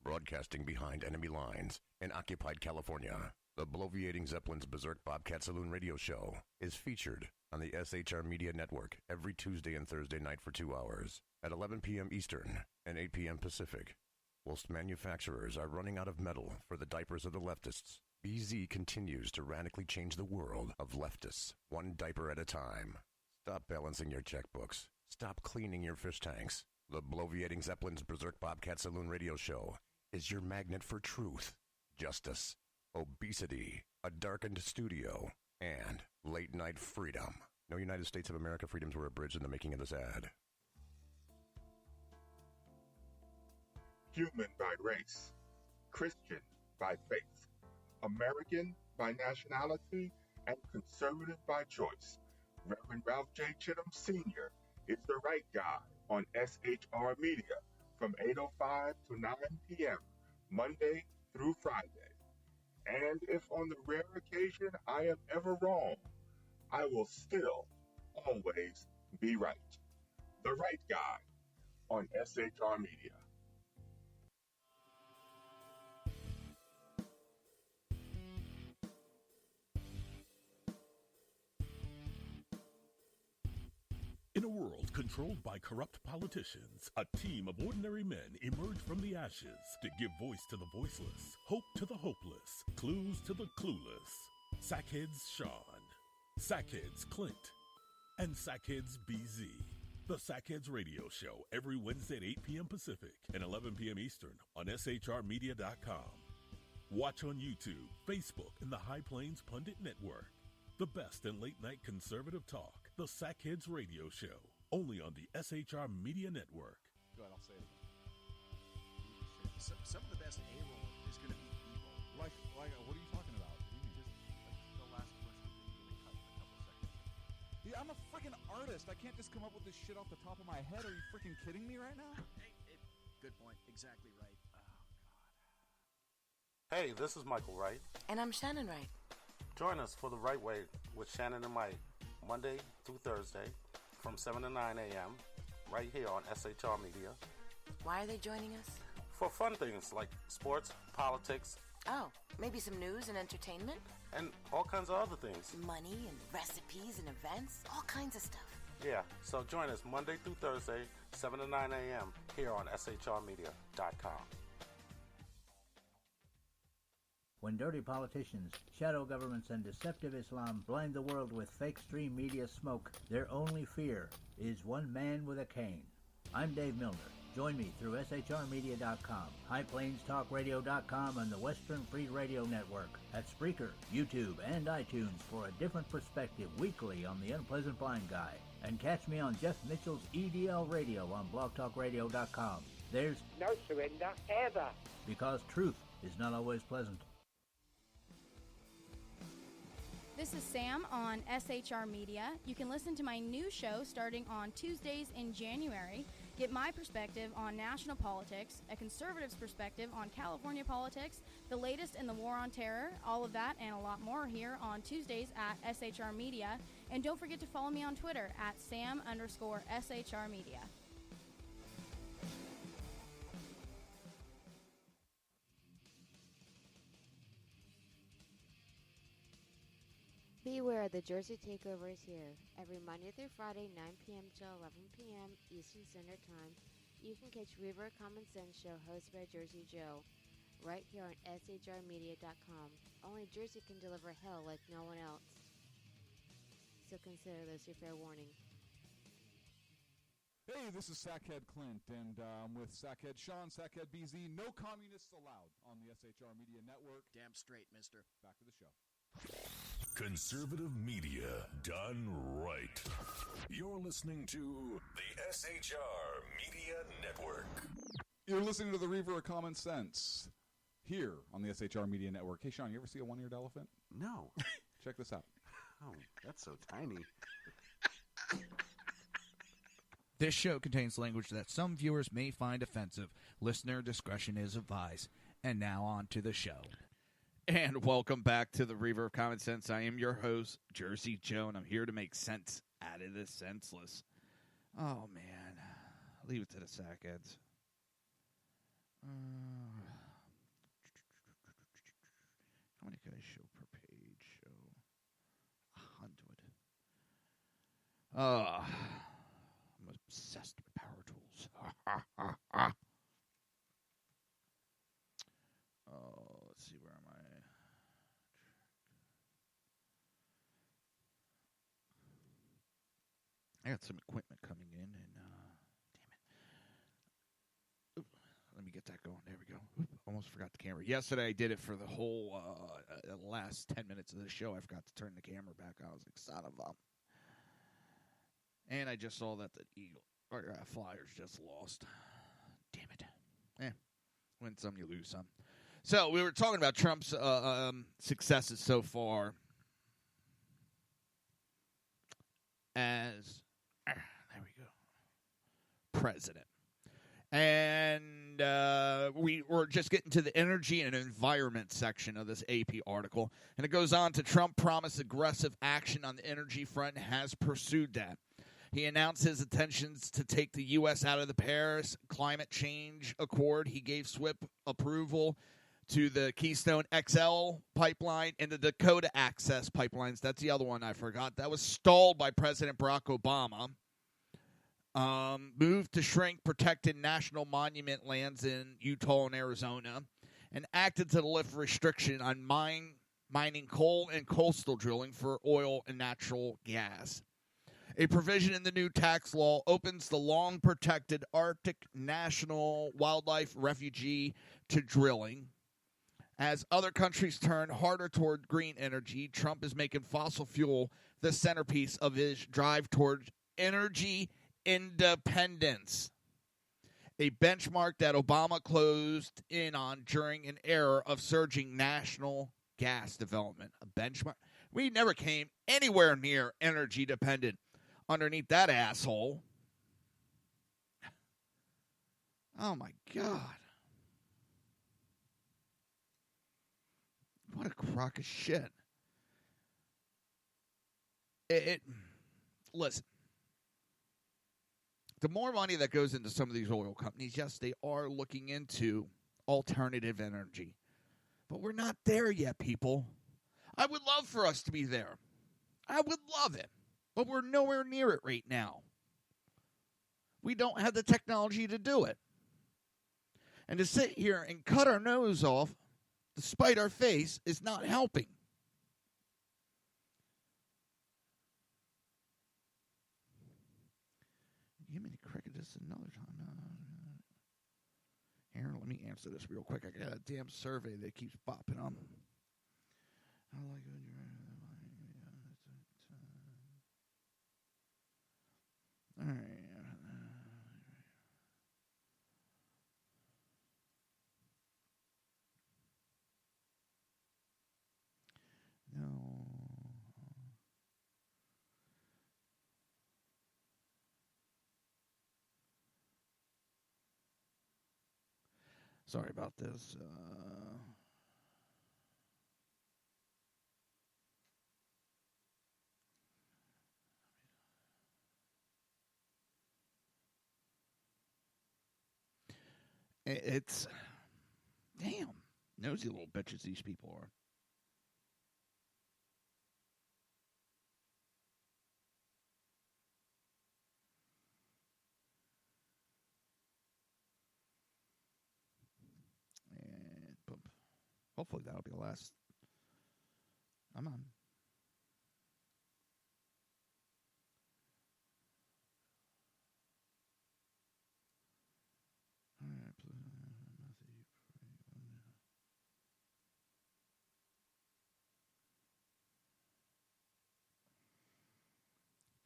[SPEAKER 7] Broadcasting behind enemy lines in occupied California, the bloviating Zeppelin's Berserk Bobcat Saloon radio show is featured on the SHR Media Network every Tuesday and Thursday night for 2 hours at 11 p.m. Eastern and 8 p.m. Pacific. Whilst manufacturers are running out of metal for the diapers of the leftists, BZ continues to radically change the world of leftists, one diaper at a time. Stop balancing your checkbooks. Stop cleaning your fish tanks. The bloviating Zeppelin's Berserk Bobcat Saloon radio show is your magnet for truth, justice, obesity, a darkened studio, and late-night freedom. No United States of America freedoms were abridged in the making of this ad.
[SPEAKER 9] Human by race, Christian by faith, American by nationality, and conservative by choice. Reverend Ralph J. Chittum Sr. is the right guy on SHR Media from 8:05 to 9 p.m. Monday through Friday. And if on the rare occasion I am ever wrong, I will still always be right. The right guy on SHR Media.
[SPEAKER 10] In a world controlled by corrupt politicians, a team of ordinary men emerge from the ashes to give voice to the voiceless, hope to the hopeless, clues to the clueless. Sackheads Sean, Sackheads Clint, and Sackheads BZ. The Sackheads Radio Show every Wednesday at 8 p.m. Pacific and 11 p.m. Eastern on shrmedia.com. Watch on YouTube, Facebook, and the High Plains Pundit Network. The best in late-night conservative talk. The Sackheads Radio Show, only on the SHR Media Network.
[SPEAKER 12] Go ahead, I'll say it again.
[SPEAKER 11] Some of the best A-roll is going to be B-roll.
[SPEAKER 12] Like, what are you talking about?
[SPEAKER 11] Just the last question that you really cut a couple seconds.
[SPEAKER 12] Yeah, I'm a freaking artist. I can't just come up with this shit off the top of my head. Are you freaking kidding me right now?
[SPEAKER 11] Good point. Exactly right. Oh, God.
[SPEAKER 13] Hey, this is Michael Wright.
[SPEAKER 14] And I'm Shannon Wright.
[SPEAKER 13] Join us for The Right Way with Shannon and Mike, Monday through Thursday from 7 to 9 a.m. right here on SHR Media.
[SPEAKER 14] Why are they joining us?
[SPEAKER 13] For fun things like sports, politics.
[SPEAKER 14] Oh, maybe some news and entertainment?
[SPEAKER 13] And all kinds of other things.
[SPEAKER 14] Money and recipes and events, all kinds of stuff.
[SPEAKER 13] Yeah, so join us Monday through Thursday, 7 to 9 a.m. here on shrmedia.com.
[SPEAKER 15] When dirty politicians, shadow governments, and deceptive Islam blind the world with fake stream media smoke, their only fear is one man with a cane. I'm Dave Milner. Join me through shrmedia.com, highplainstalkradio.com, and the Western Free Radio Network at Spreaker, YouTube, and iTunes for a different perspective weekly on the Unpleasant Blind Guy. And catch me on Jeff Mitchell's EDL Radio on blogtalkradio.com. There's
[SPEAKER 16] no surrender ever.
[SPEAKER 15] Because truth is not always pleasant.
[SPEAKER 17] This is Sam on SHR Media. You can listen to my new show starting on Tuesdays in January. Get my perspective on national politics, a conservative's perspective on California politics, the latest in the war on terror, all of that and a lot more here on Tuesdays at SHR Media. And don't forget to follow me on Twitter at Sam_SHR Media.
[SPEAKER 18] Beware, the Jersey Takeover is here. Every Monday through Friday, 9 p.m. to 11 p.m. Eastern Standard Time, you can catch Reaver of Common Sense show hosted by Jersey Joe, right here on shrmedia.com. Only Jersey can deliver hell like no one else. So consider this your fair warning.
[SPEAKER 12] Hey, this is Sackhead Clint, and with Sackhead Sean, Sackhead BZ. No communists allowed on the SHR Media Network.
[SPEAKER 11] Damn straight, mister.
[SPEAKER 12] Back to the show.
[SPEAKER 10] Conservative media done right. You're listening to the SHR Media Network.
[SPEAKER 12] You're listening to the Reaver of Common Sense here on the SHR Media Network. Hey, Sean, you ever see a one-eared elephant?
[SPEAKER 11] No.
[SPEAKER 12] Check this out.
[SPEAKER 11] Oh, that's so tiny.
[SPEAKER 1] This show contains language that some viewers may find offensive. Listener discretion is advised. And now on to the show. And welcome back to the Reaver of Common Sense. I am your host, Jersey Joe, and I'm here to make sense out of the senseless. Oh, man. Leave it to the sackheads. How many can I show per page? Show 100. I'm obsessed with power tools. Let's see, where am I? I got some equipment coming in, and damn it. Oop, let me get that going. There we go. Oop, almost forgot the camera. Yesterday I did it for the whole last 10 minutes of the show. I forgot to turn the camera back on. I was like, son of a... And I just saw that the Flyers just lost. Damn it. Win some, you lose some. So we were talking about Trump's successes so far as, there we go, president. And we were just getting to the energy and environment section of this AP article. And it goes on to Trump promised aggressive action on the energy front and has pursued that. He announced his intentions to take the U.S. out of the Paris Climate Change Accord. He gave swift approval to the Keystone XL pipeline and the Dakota Access pipelines. That's the other one I forgot. That was stalled by President Barack Obama. Moved to shrink protected national monument lands in Utah and Arizona. And acted to lift restriction on mining coal and coastal drilling for oil and natural gas. A provision in the new tax law opens the long-protected Arctic National Wildlife Refuge to drilling. As other countries turn harder toward green energy, Trump is making fossil fuel the centerpiece of his drive toward energy independence, a benchmark that Obama closed in on during an era of surging national gas development. A benchmark? We never came anywhere near energy dependent underneath that asshole. Oh, my God. What a crock of shit. Listen. The more money that goes into some of these oil companies, yes, they are looking into alternative energy. But we're not there yet, people. I would love for us to be there. I would love it. But we're nowhere near it right now. We don't have the technology to do it. And to sit here and cut our nose off despite our face is not helping. Give me the cricket this another time. Here, let me answer this real quick. I got a damn survey that keeps popping on. I like it when you're... All right. No. Sorry about this. It's damn nosy little bitches these people are. And boom. Hopefully that'll be the last. I'm on. All right,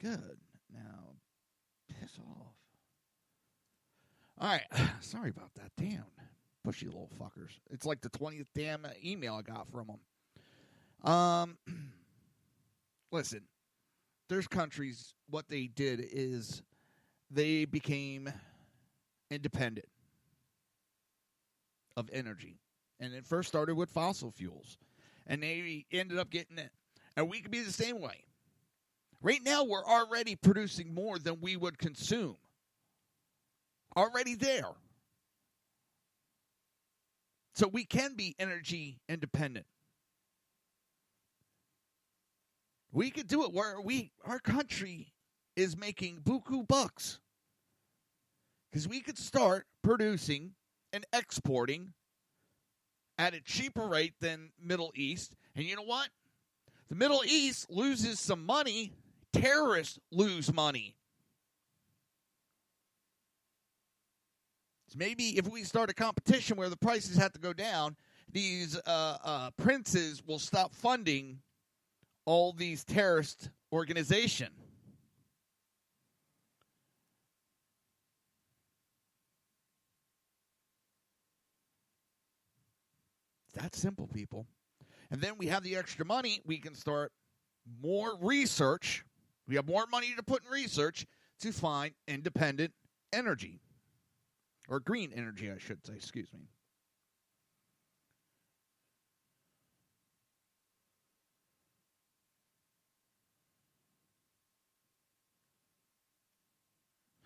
[SPEAKER 1] good. Now, piss off. All right. Sorry about that. Damn. Pushy little fuckers. It's like the 20th damn email I got from them. Listen. There's countries, what they did is they became independent of energy. And it first started with fossil fuels. and they ended up getting it. And we could be the same way. Right now, we're already producing more than we would consume. Already there. So we can be energy independent. We could do it where our country is making buku bucks. Because we could start producing and exporting at a cheaper rate than Middle East. And you know what? The Middle East loses some money. Terrorists lose money. So maybe if we start a competition where the prices have to go down, these princes will stop funding all these terrorist organizations. That's simple, people. And then we have the extra money. We can start more research. We have more money to put in research to find independent energy. Or green energy, I should say. Excuse me.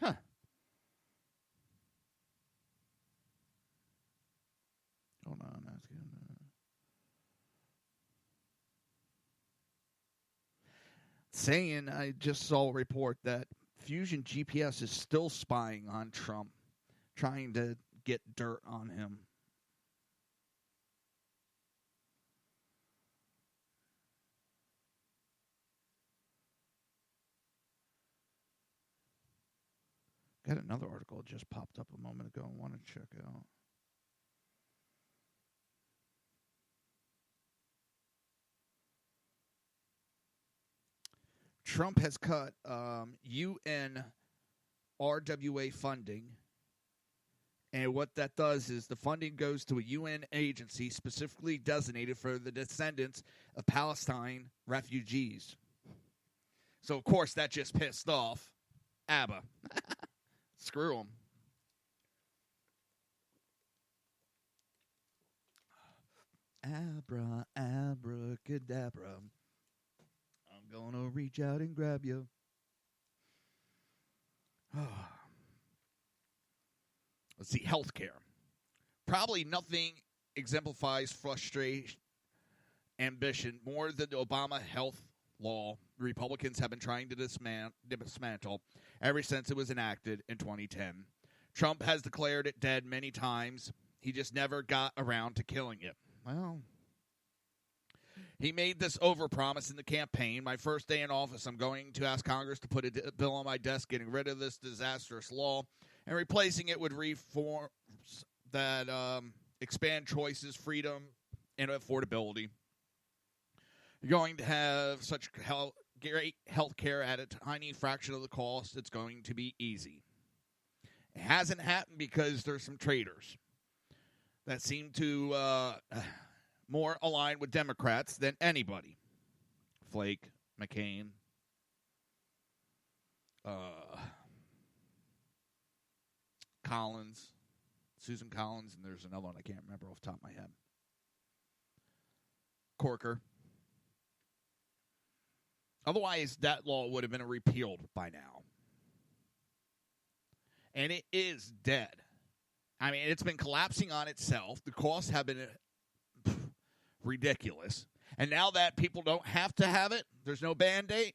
[SPEAKER 1] Huh. Hold on. That's good. Saying, I just saw a report that Fusion GPS is still spying on Trump, trying to get dirt on him. Got another article that just popped up a moment ago I want to check out. Trump has cut UN RWA funding. And what that does is the funding goes to a UN agency specifically designated for the descendants of Palestine refugees. So, of course, that just pissed off ABBA. Screw them. Abra, abracadabra. I'm going to reach out and grab you. Let's see, healthcare. Probably nothing exemplifies frustration, ambition more than the Obama health law Republicans have been trying to dismantle ever since it was enacted in 2010. Trump has declared it dead many times. He just never got around to killing it. Well, he made this overpromise in the campaign. My first day in office, I'm going to ask Congress to put a bill on my desk getting rid of this disastrous law and replacing it with reforms that expand choices, freedom, and affordability. You're going to have such great health care at a tiny fraction of the cost. It's going to be easy. It hasn't happened because there's some traitors that seem to more align with Democrats than anybody. Flake, McCain, Collins, Susan Collins, and there's another one I can't remember off the top of my head. Corker. Otherwise, that law would have been repealed by now. And it is dead. I mean, it's been collapsing on itself. The costs have been ridiculous. And now that people don't have to have it, there's no mandate.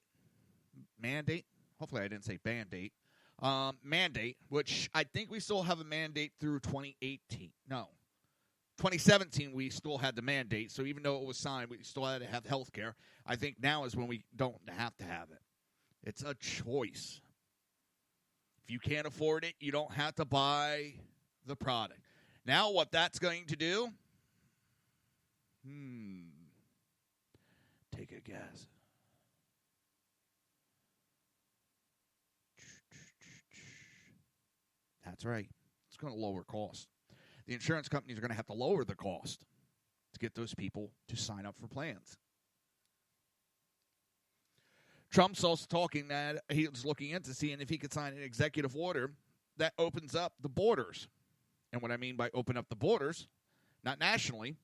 [SPEAKER 1] Hopefully I didn't say band-aid. Mandate, which I think we still have a mandate through 2018. No. 2017, we still had the mandate. So even though it was signed, we still had to have health care. I think now is when we don't have to have it. It's a choice. If you can't afford it, you don't have to buy the product. Now what that's going to do? Take a guess. That's right. It's going to lower costs. The insurance companies are going to have to lower the cost to get those people to sign up for plans. Trump's also talking that he was looking into seeing if he could sign an executive order that opens up the borders. And what I mean by open up the borders, not nationally,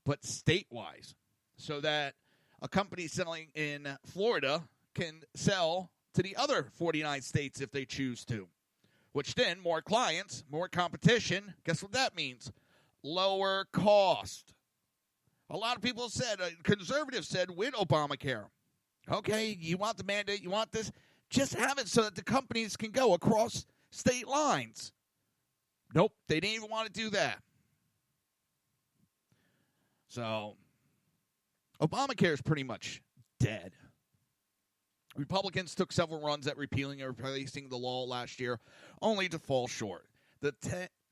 [SPEAKER 1] but state-wise. so that a company selling in Florida can sell to the other 49 states if they choose to, which then more clients, more competition. Guess what that means? Lower cost. A lot of people said, conservatives said, win Obamacare. Okay, you want the mandate, you want this, just have it so that the companies can go across state lines. Nope, they didn't even want to do that. So, Obamacare is pretty much dead. Republicans took several runs at repealing and replacing the law last year, only to fall short. The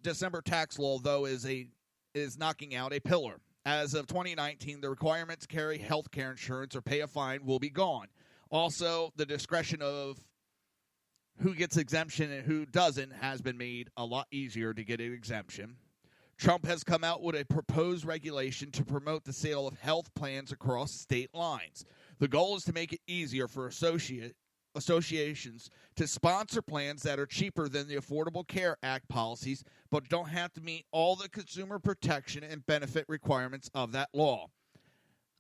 [SPEAKER 1] December tax law, though, is knocking out a pillar. As of 2019, the requirement to carry health care insurance or pay a fine will be gone. Also, the discretion of who gets exemption and who doesn't has been made a lot easier to get an exemption. Trump has come out with a proposed regulation to promote the sale of health plans across state lines. The goal is to make it easier for associations to sponsor plans that are cheaper than the Affordable Care Act policies, but don't have to meet all the consumer protection and benefit requirements of that law.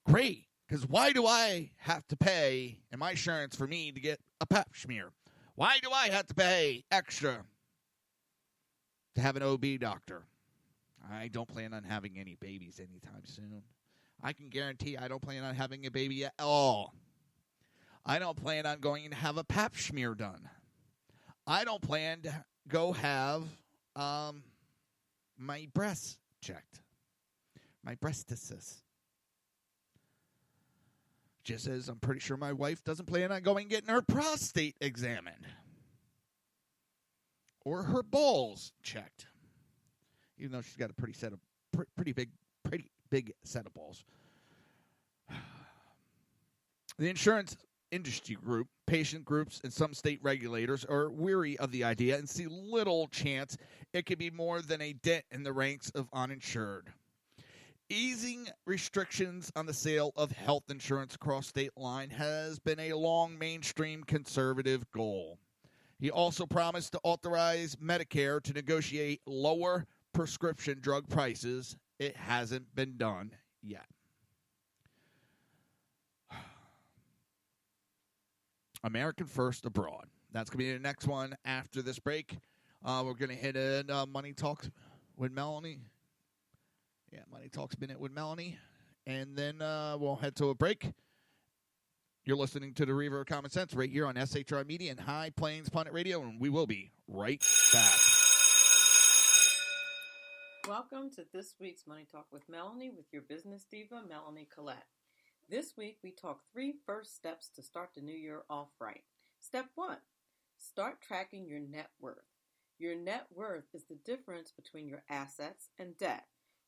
[SPEAKER 1] Great, because why do I have to pay in my insurance for me to get a pap smear? Why do I have to pay extra to have an OB doctor? I don't plan on having any babies anytime soon. I can guarantee I don't plan on having a baby at all. I don't plan on going to have a pap smear done. I don't plan to go have my breasts checked. My breastises. Just as I'm pretty sure my wife doesn't plan on going and getting her prostate examined. Or her balls checked. Even though she's got a pretty big set of balls. The insurance industry group, patient groups, and some state regulators are weary of the idea and see little chance it could be more than a dent in the ranks of uninsured. Easing restrictions on the sale of health insurance across state line has been a long mainstream conservative goal. He also promised to authorize Medicare to negotiate lower prescription drug prices. It hasn't been done yet. American First Abroad. That's going to be the next one after this break. We're going to hit a Money Talks with Melanie. Yeah, Money Talks Minute with Melanie. And then we'll head to a break. You're listening to the Reaver of Common Sense right here on SHR Media and High Plains Planet Radio, and we will be right back.
[SPEAKER 19] Welcome to this week's Money Talk with Melanie with your business diva, Melanie Collette. This week, we talk 3 first steps to start the new year off right. Step 1, start tracking your net worth. Your net worth is the difference between your assets and debt.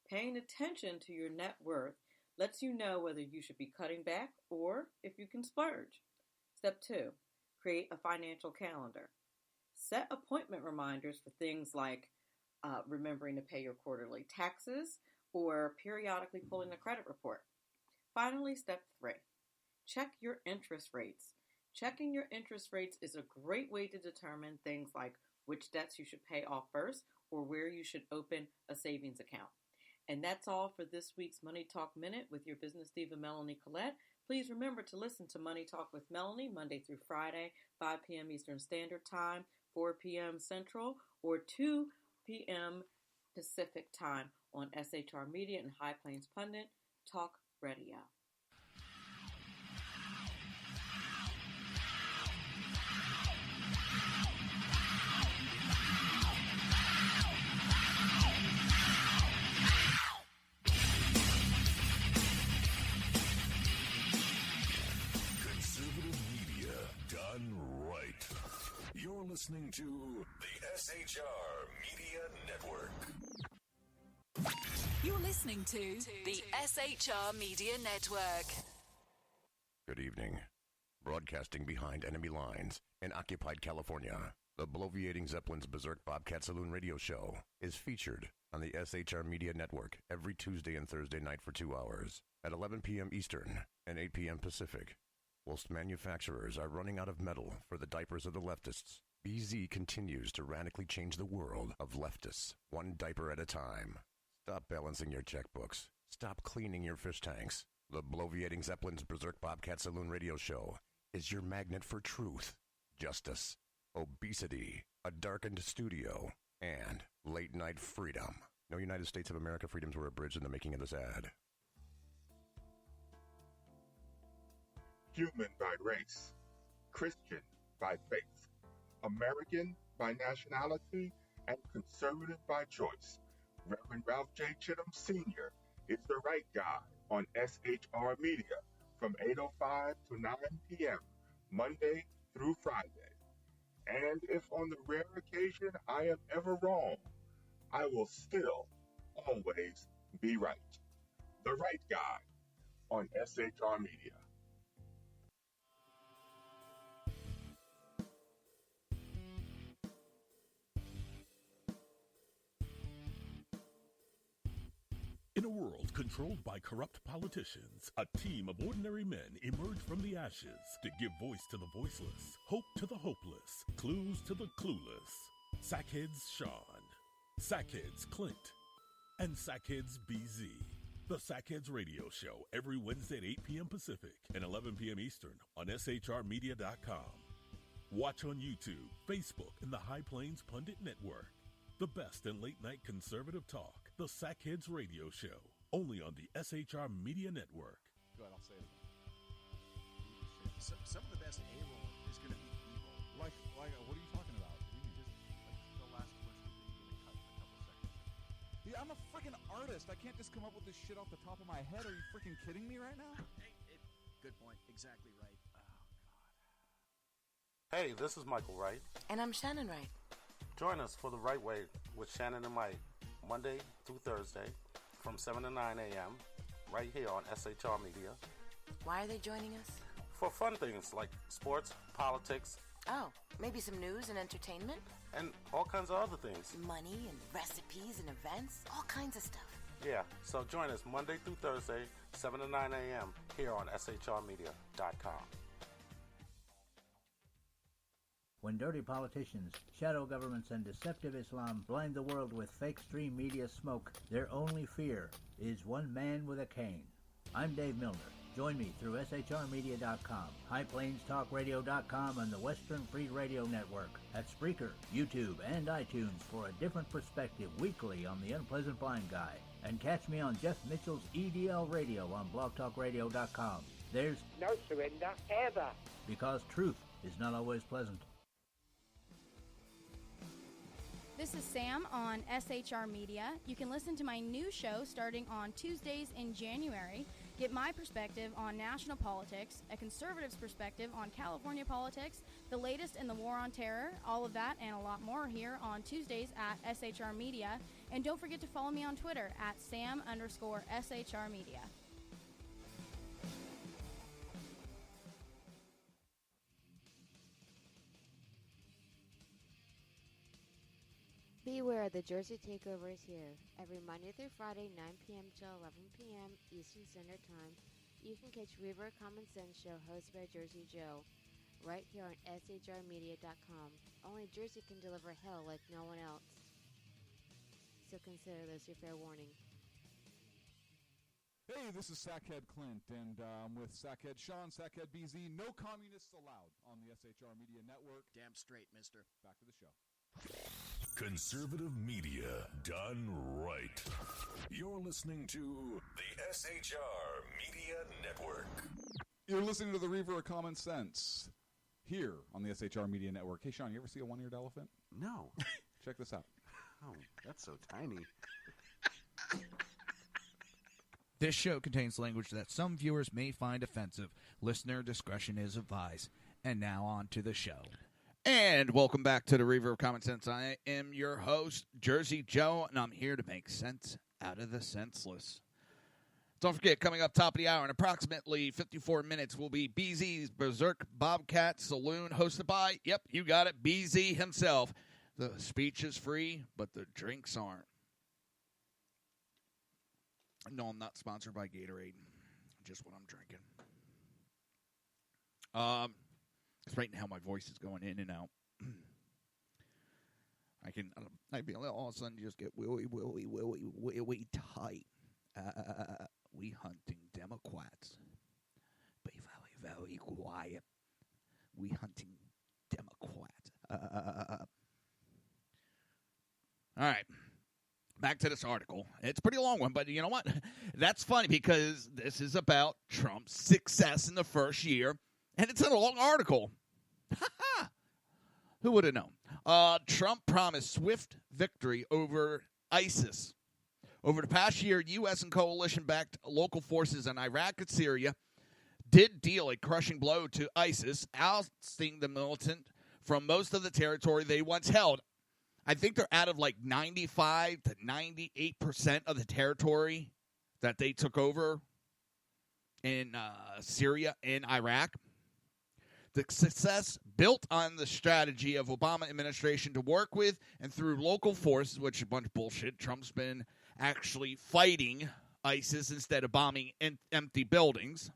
[SPEAKER 19] Paying attention to your net worth lets you know whether you should be cutting back or if you can splurge. Step 2, create a financial calendar. Set appointment reminders for things like remembering to pay your quarterly taxes or periodically pulling a credit report. Finally, step 3, check your interest rates. Checking your interest rates is a great way to determine things like which debts you should pay off first or where you should open a savings account. And that's all for this week's Money Talk Minute with your business diva, Melanie Collette. Please remember to listen to Money Talk with Melanie Monday through Friday, 5 p.m. Eastern Standard Time, 4 p.m. Central, or 2 p.m. Pacific Time on SHR Media and High Plains Pundit Talk Radio.
[SPEAKER 10] Conservative media done right. You're listening to the SHR Media Network.
[SPEAKER 8] You're listening to the SHR Media Network.
[SPEAKER 7] Good evening. Broadcasting behind enemy lines in occupied California, the bloviating Zeppelin's Berserk Bobcat Saloon radio show is featured on the SHR Media Network every Tuesday and Thursday night for 2 hours at 11 p.m. Eastern and 8 p.m. Pacific. Whilst manufacturers are running out of metal for the diapers of the leftists, BZ continues to radically change the world of leftists, one diaper at a time. Stop balancing your checkbooks. Stop cleaning your fish tanks. The Bloviating Zeppelin's Berserk Bobcat Saloon radio show is your magnet for truth, justice, obesity, a darkened studio, and late-night freedom. No United States of America freedoms were abridged in the making of this ad.
[SPEAKER 9] Human by race, Christian by faith, American by nationality, and conservative by choice. Reverend Ralph J. Chittum Sr. is the right guy on SHR Media from 8:05 to 9 p.m. Monday through Friday. And if on the rare occasion I am ever wrong, I will still always be right. The right guy on SHR Media.
[SPEAKER 10] In a world controlled by corrupt politicians, a team of ordinary men emerge from the ashes to give voice to the voiceless, hope to the hopeless, clues to the clueless. Sackheads Sean, Sackheads Clint, and Sackheads BZ. The Sackheads Radio Show every Wednesday at 8 p.m. Pacific and 11 p.m. Eastern on shrmedia.com. Watch on YouTube, Facebook, and the High Plains Pundit Network. The best in late-night conservative talk. The Sackheads Radio Show, only on the SHR Media Network.
[SPEAKER 12] Go ahead, I'll say it again.
[SPEAKER 11] Some of the best A-roll is going to be evil.
[SPEAKER 12] Like, what are you talking about?
[SPEAKER 11] The last question that you're going to cut a couple seconds.
[SPEAKER 12] Yeah, I'm a freaking artist. I can't just come up with this shit off the top of my head. Are you freaking kidding me right now?
[SPEAKER 11] Good point. Exactly right. Oh, God.
[SPEAKER 13] Hey, this is Michael Wright.
[SPEAKER 14] And I'm Shannon Wright.
[SPEAKER 13] Join us for The Right Way with Shannon and Mike, Monday through Thursday from 7 to 9 a.m. right here on SHR Media.
[SPEAKER 14] Why are they joining us?
[SPEAKER 13] For fun things like sports, politics.
[SPEAKER 14] Oh, maybe some news and entertainment?
[SPEAKER 13] And all kinds of other things.
[SPEAKER 14] Money and recipes and events, all kinds of stuff.
[SPEAKER 13] Yeah, so join us Monday through Thursday, 7 to 9 a.m. here on shrmedia.com.
[SPEAKER 15] When dirty politicians, shadow governments, and deceptive Islam blind the world with fake stream media smoke, their only fear is one man with a cane. I'm Dave Milner. Join me through shrmedia.com, highplainstalkradio.com, and the Western Free Radio Network at Spreaker, YouTube, and iTunes for a different perspective weekly on the unpleasant blind guy. And catch me on Jeff Mitchell's EDL Radio on blogtalkradio.com. There's
[SPEAKER 16] no surrender ever.
[SPEAKER 15] Because truth is not always pleasant.
[SPEAKER 17] This is Sam on SHR Media. You can listen to my new show starting on Tuesdays in January. Get my perspective on national politics, a conservative's perspective on California politics, the latest in the war on terror, all of that and a lot more here on Tuesdays at SHR Media. And don't forget to follow me on Twitter at Sam_SHR Media.
[SPEAKER 18] Beware, the Jersey Takeover is here. Every Monday through Friday, 9 p.m. to 11 p.m. Eastern Standard Time, you can catch Reaver of Common Sense show hosted by Jersey Joe, right here on shrmedia.com. Only Jersey can deliver hell like no one else. So consider this your fair warning.
[SPEAKER 12] Hey, this is Sackhead Clint, and with Sackhead Sean, Sackhead BZ. No communists allowed on the SHR Media Network.
[SPEAKER 11] Damn straight, mister.
[SPEAKER 12] Back to the show.
[SPEAKER 10] Conservative media done right. You're listening to the SHR Media Network.
[SPEAKER 12] You're listening to the Reaver of Common Sense here on the SHR Media Network. Hey, Sean, you ever see a one-eared elephant?
[SPEAKER 11] No.
[SPEAKER 12] Check this out.
[SPEAKER 11] Oh, that's so tiny.
[SPEAKER 1] This show contains language that some viewers may find offensive. Listener discretion is advised. And now on to the show. And welcome back to the Reaver of Common Sense. I am your host, Jersey Joe, and I'm here to make sense out of the senseless. Don't forget, coming up top of the hour in approximately 54 minutes will be BZ's Berserk Bobcat Saloon, hosted by, yep, you got it, BZ himself. The speech is free, but the drinks aren't. No, I'm not sponsored by Gatorade. Just what I'm drinking. Because right now my voice is going in and out. I'd be all of a sudden just get willy tight. We hunting Democrats. to this article. It's a pretty long one, but you know what? That's funny because this is about Trump's success in the first year, and it's a long article. Who would have known? Trump promised swift victory over ISIS. Over the past year, U.S. and coalition-backed local forces in Iraq and Syria did deal a crushing blow to ISIS, ousting the militant from most of the territory they once held. I think they're out of like 95 to 98% of the territory that they took over in Syria and Iraq. The success built on the strategy of Obama administration to work with and through local forces, which is a bunch of bullshit. Trump's been actually fighting ISIS instead of bombing empty buildings.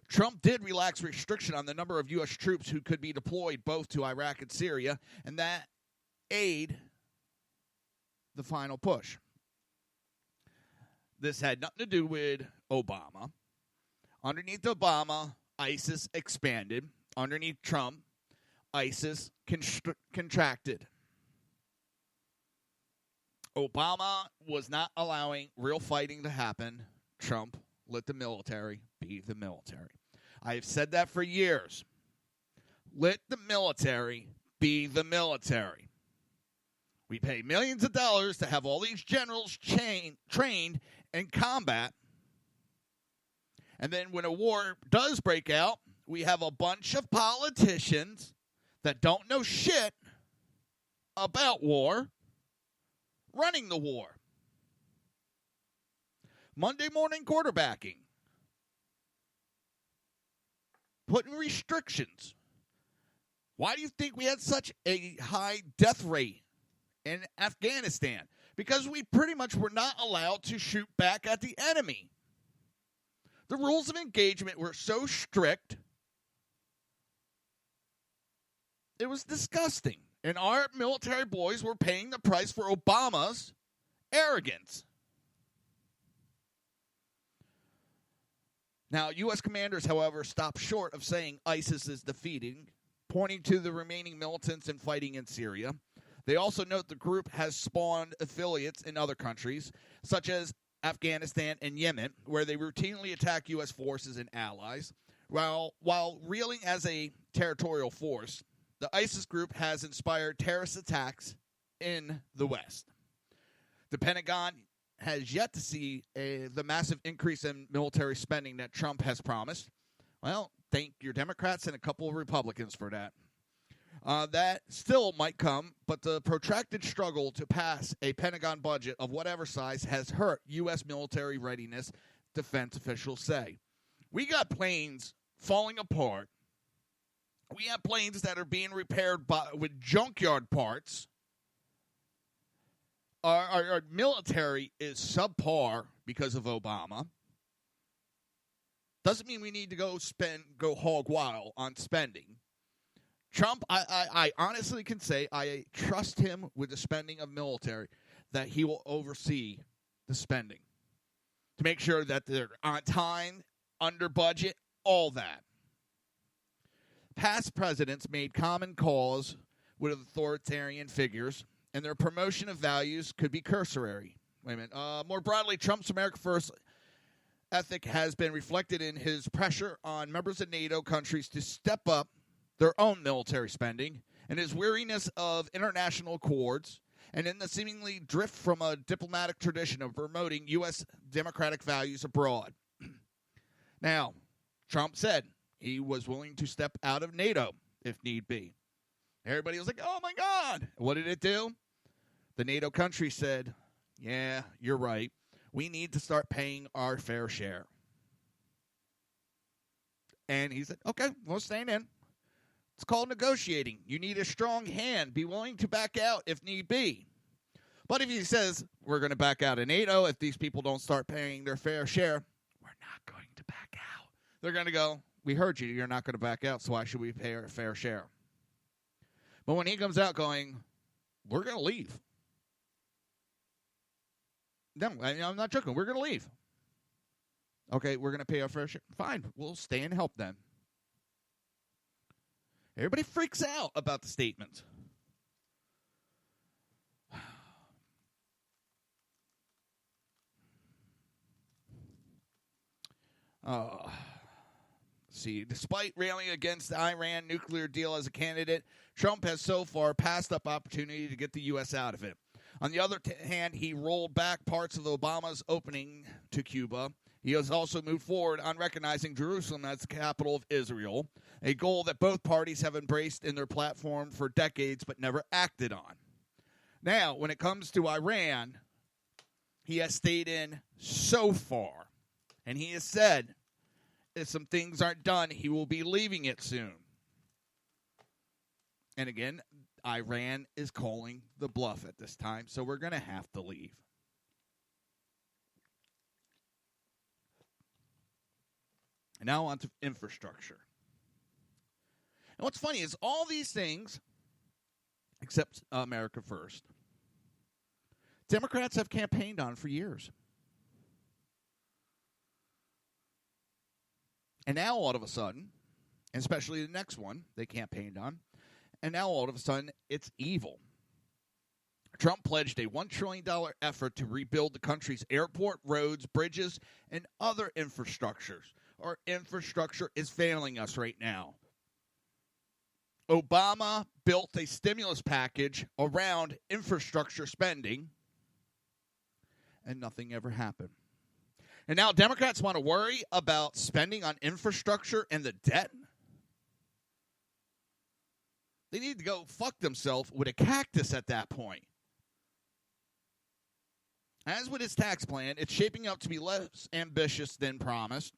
[SPEAKER 1] Trump did relax restriction on the number of U.S. troops who could be deployed both to Iraq and Syria, and that aid the final push. This had nothing to do with Obama. Underneath Obama, ISIS expanded. Underneath Trump, ISIS contracted. Obama was not allowing real fighting to happen. Trump let the military be the military. I have said that for years. Let the military be the military. We pay millions of dollars to have all these generals trained in combat. And then when a war does break out, we have a bunch of politicians that don't know shit about war running the war. Monday morning quarterbacking. Putting restrictions. Why do you think we had such a high death rate in Afghanistan? Because we pretty much were not allowed to shoot back at the enemy. The rules of engagement were so strict, it was disgusting. And our military boys were paying the price for Obama's arrogance. Now, U.S. commanders, however, stopped short of saying ISIS is defeating, pointing to the remaining militants and fighting in Syria. They also note the group has spawned affiliates in other countries, such as Afghanistan and Yemen, where they routinely attack U.S. forces and allies. While reeling as a territorial force, the ISIS group has inspired terrorist attacks in the West. The Pentagon has yet to see the massive increase in military spending that Trump has promised. Well, thank your Democrats and a couple of Republicans for that. That still might come, but the protracted struggle to pass a Pentagon budget of whatever size has hurt U.S. military readiness, defense officials say. We got planes falling apart. We have planes that are being repaired with junkyard parts. Our military is subpar because of Obama. Doesn't mean we need to go hog wild on spending. Trump, I honestly can say I trust him with the spending of military, that he will oversee the spending to make sure that they're on time, under budget, all that. Past presidents made common cause with authoritarian figures, and their promotion of values could be cursory. Wait a minute. More broadly, Trump's America First ethic has been reflected in his pressure on members of NATO countries to step up their own military spending, and his weariness of international accords, and in the seemingly drift from a diplomatic tradition of promoting U.S. democratic values abroad. Now, Trump said he was willing to step out of NATO if need be. Everybody was like, oh my God. What did it do? The NATO country said, yeah, you're right. We need to start paying our fair share. And he said, okay, we'll stand in. It's called negotiating. You need a strong hand. Be willing to back out if need be. But if he says, we're going to back out of NATO if these people don't start paying their fair share, we're not going to back out. They're going to go, we heard you. You're not going to back out, so why should we pay our fair share? But when he comes out going, we're going to leave. No, I'm not joking. We're going to leave. Okay, we're going to pay our fair share. Fine, we'll stay and help then. Everybody freaks out about the statement. See, despite railing against the Iran nuclear deal as a candidate, Trump has so far passed up opportunity to get the U.S. out of it. On the other hand, he rolled back parts of Obama's opening to Cuba. He has also moved forward on recognizing Jerusalem as the capital of Israel, a goal that both parties have embraced in their platform for decades but never acted on. Now, when it comes to Iran, he has stayed in so far, and he has said if some things aren't done, he will be leaving it soon. And again, Iran is calling the bluff at this time, so we're going to have to leave. And now on to infrastructure. And what's funny is all these things, except America First, Democrats have campaigned on for years. And now all of a sudden, and especially the next one they campaigned on, and now all of a sudden it's evil. Trump pledged a $1 trillion effort to rebuild the country's airport, roads, bridges, and other infrastructures. Our infrastructure is failing us right now. Obama built a stimulus package around infrastructure spending, and nothing ever happened. And now Democrats want to worry about spending on infrastructure and the debt. They need to go fuck themselves with a cactus at that point. As with his tax plan, it's shaping up to be less ambitious than promised,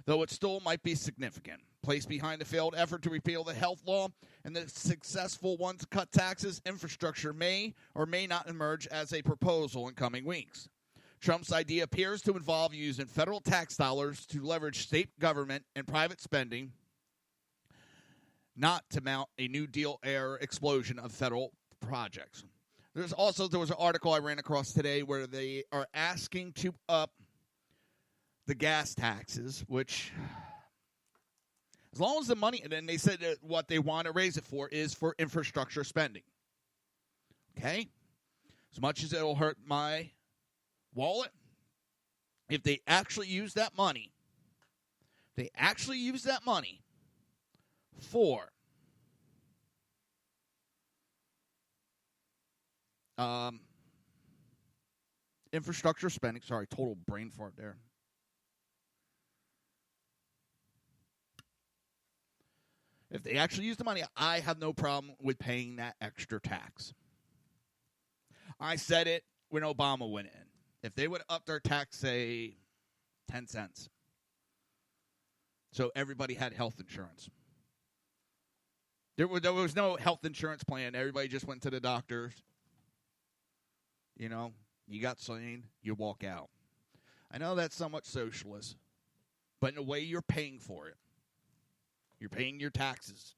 [SPEAKER 1] though it still might be significant. Placed behind the failed effort to repeal the health law and the successful one to cut taxes, infrastructure may or may not emerge as a proposal in coming weeks. Trump's idea appears to involve using federal tax dollars to leverage state government and private spending, not to mount a New Deal-era explosion of federal projects. There was an article I ran across today where they are asking to up the gas taxes, which, as long as the money, and then they said that what they want to raise it for is for infrastructure spending. Okay? As much as it'll hurt my wallet, if they actually use that money, for infrastructure spending. Sorry, total brain fart there. If they actually use the money, I have no problem with paying that extra tax. I said it when Obama went in. If they would up their tax, say, 10 cents, so everybody had health insurance. There was no health insurance plan. Everybody just went to the doctors. You know, you got seen, you walk out. I know that's somewhat socialist, but in a way you're paying for it. You're paying your taxes,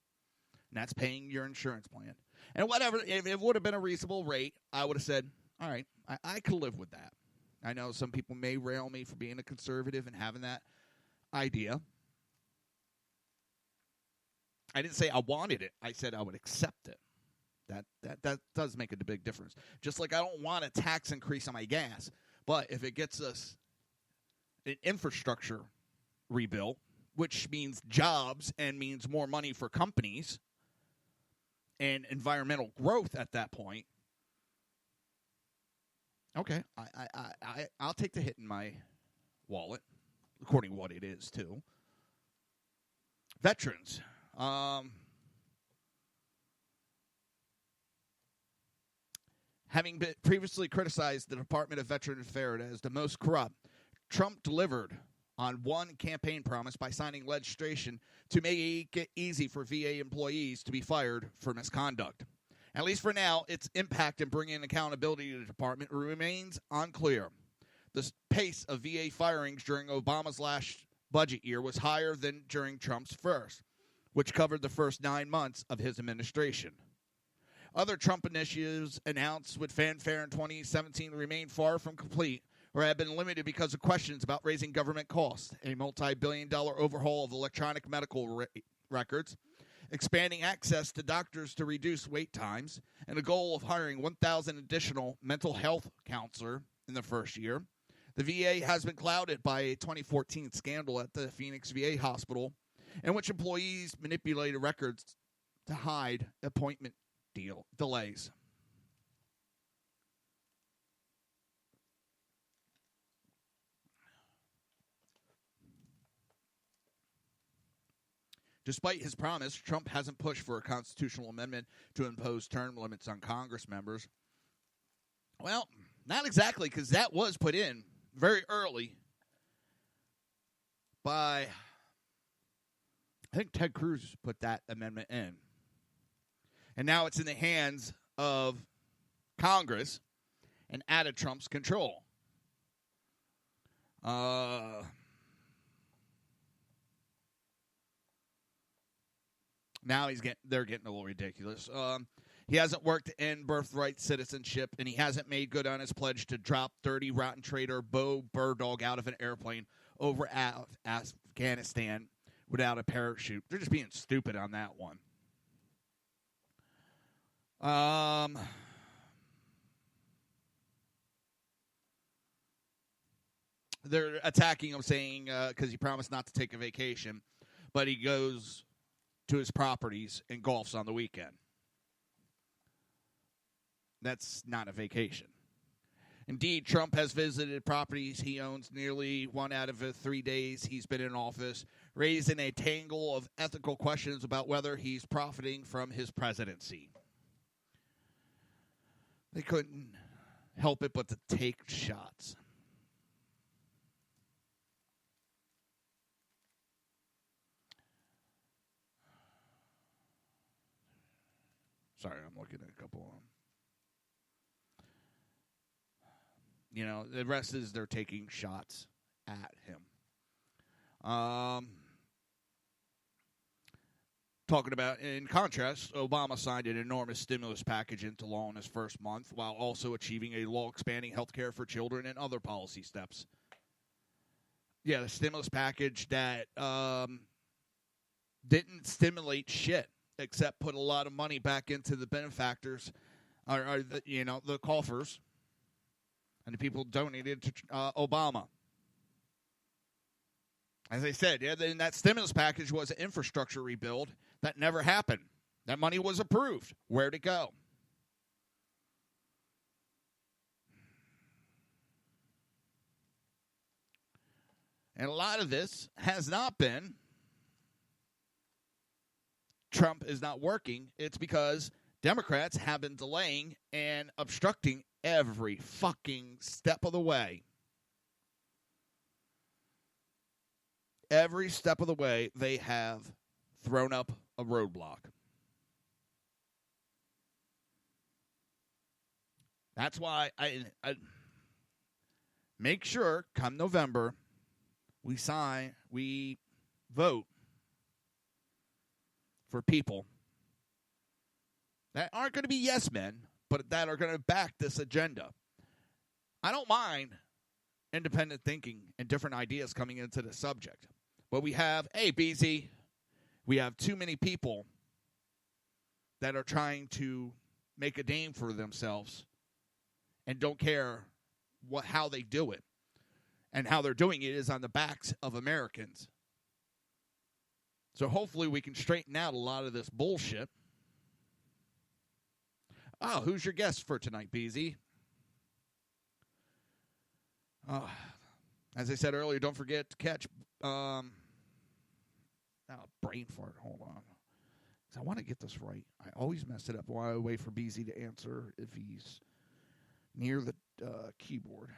[SPEAKER 1] and that's paying your insurance plan. And whatever, if it would have been a reasonable rate, I would have said, all right, I could live with that. I know some people may rail me for being a conservative and having that idea. I didn't say I wanted it. I said I would accept it. That does make a big difference. Just like I don't want a tax increase on my gas, but if it gets us an infrastructure rebuilt, which means jobs and means more money for companies and environmental growth at that point, okay, I'll take the hit in my wallet, according to what it is, too. Veterans. Having been previously criticized the Department of Veterans Affairs as the most corrupt, Trump delivered on one campaign promise by signing legislation to make it easy for VA employees to be fired for misconduct. At least for now, its impact in bringing accountability to the department remains unclear. The pace of VA firings during Obama's last budget year was higher than during Trump's first, which covered the first 9 months of his administration. Other Trump initiatives announced with fanfare in 2017 remain far from complete or have been limited because of questions about raising government costs, a multi-billion-dollar overhaul of electronic medical records, expanding access to doctors to reduce wait times, and a goal of hiring 1,000 additional mental health counselors in the first year. The VA has been clouded by a 2014 scandal at the Phoenix VA hospital in which employees manipulated records to hide appointment delays. Despite his promise, Trump hasn't pushed for a constitutional amendment to impose term limits on Congress members. Well, not exactly, because that was put in very early by, I think Ted Cruz put that amendment in. And now it's in the hands of Congress and out of Trump's control. Now they're getting a little ridiculous. He hasn't worked in birthright citizenship, and he hasn't made good on his pledge to drop dirty, rotten traitor Bo Burdog out of an airplane over Afghanistan without a parachute. They're just being stupid on that one. They're attacking him, saying because he promised not to take a vacation, but he goes to his properties and golfs on the weekend. That's not a vacation. Indeed, Trump has visited properties he owns nearly 1 out of the 3 days he's been in office, raising a tangle of ethical questions about whether he's profiting from his presidency. They couldn't help it but to take shots. Sorry, I'm looking at a couple of them. You know, the rest is they're taking shots at him. Talking about, in contrast, Obama signed an enormous stimulus package into law in his first month, while also achieving a law-expanding health care for children and other policy steps. Yeah, the stimulus package that didn't stimulate shit, except put a lot of money back into the benefactors, or the coffers, and the people donated to Obama. As I said, then that stimulus package was an infrastructure rebuild that never happened. That money was approved. Where'd it go? And a lot of this has not been Trump is not working. It's because Democrats have been delaying and obstructing every fucking step of the way. Every step of the way, they have thrown up a roadblock. That's why I make sure come November we vote for people that aren't going to be yes men, but that are going to back this agenda. I don't mind independent thinking and different ideas coming into the subject. But we have, BZ, we have too many people that are trying to make a name for themselves and don't care how they do it. And how they're doing it is on the backs of Americans. So hopefully we can straighten out a lot of this bullshit. Oh, who's your guest for tonight, BZ? As I said earlier, don't forget to catch... brain fart. Hold on. I want to get this right. I always mess it up while I wait for BZ to answer if he's near the keyboard.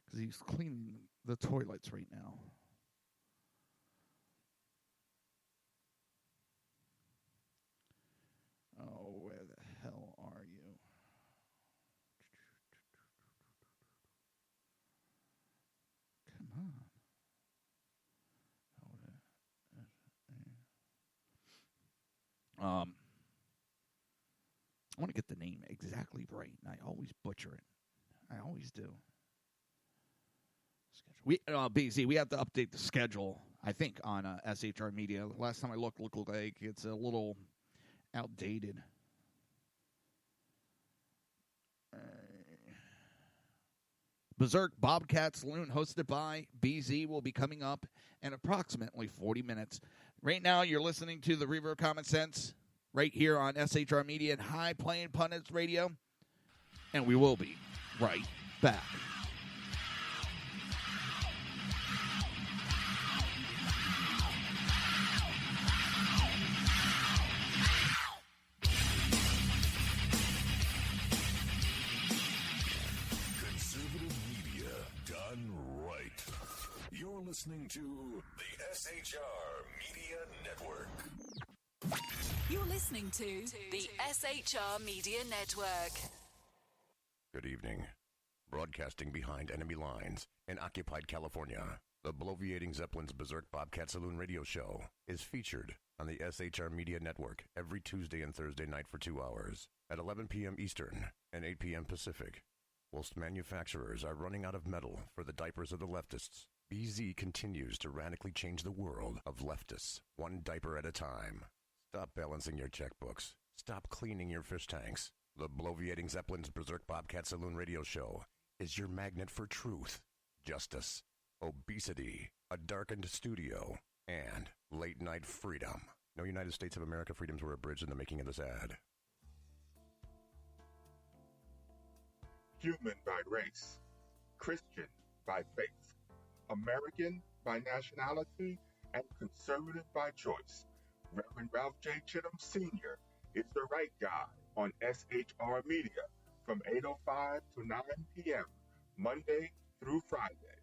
[SPEAKER 1] Because he's cleaning the toilets right now. Oh, where the hell are you? Come on. I want to get the name exactly right, and I always butcher it. I always do. BZ, we have to update the schedule, I think, on SHR Media. Last time I looked like it's a little outdated. Berserk Bobcat Saloon, hosted by BZ, will be coming up in approximately 40 minutes. Right now, you're listening to the Reaver of Common Sense right here on SHR Media and High Plain Pundits Radio, and we will be right back.
[SPEAKER 10] You're listening to the SHR Media Network.
[SPEAKER 8] You're listening to the SHR Media Network.
[SPEAKER 7] Good evening. Broadcasting behind enemy lines in occupied California, the bloviating Zeppelin's Berserk Bobcat Saloon radio show is featured on the SHR Media Network every Tuesday and Thursday night for 2 hours at 11 p.m. Eastern and 8 p.m. Pacific. Whilst manufacturers are running out of metal for the diapers of the leftists, BZ continues to radically change the world of leftists, one diaper at a time. Stop balancing your checkbooks. Stop cleaning your fish tanks. The bloviating Zeppelin's Berserk Bobcat Saloon radio show is your magnet for truth, justice, obesity, a darkened studio, and late-night freedom. No United States of America freedoms were abridged in the making of this ad.
[SPEAKER 9] Human by race, Christian by faith, American by nationality, and conservative by choice. Reverend Ralph J. Chittum Sr. is the right guy on SHR Media from 8:05 to 9 p.m. Monday through Friday.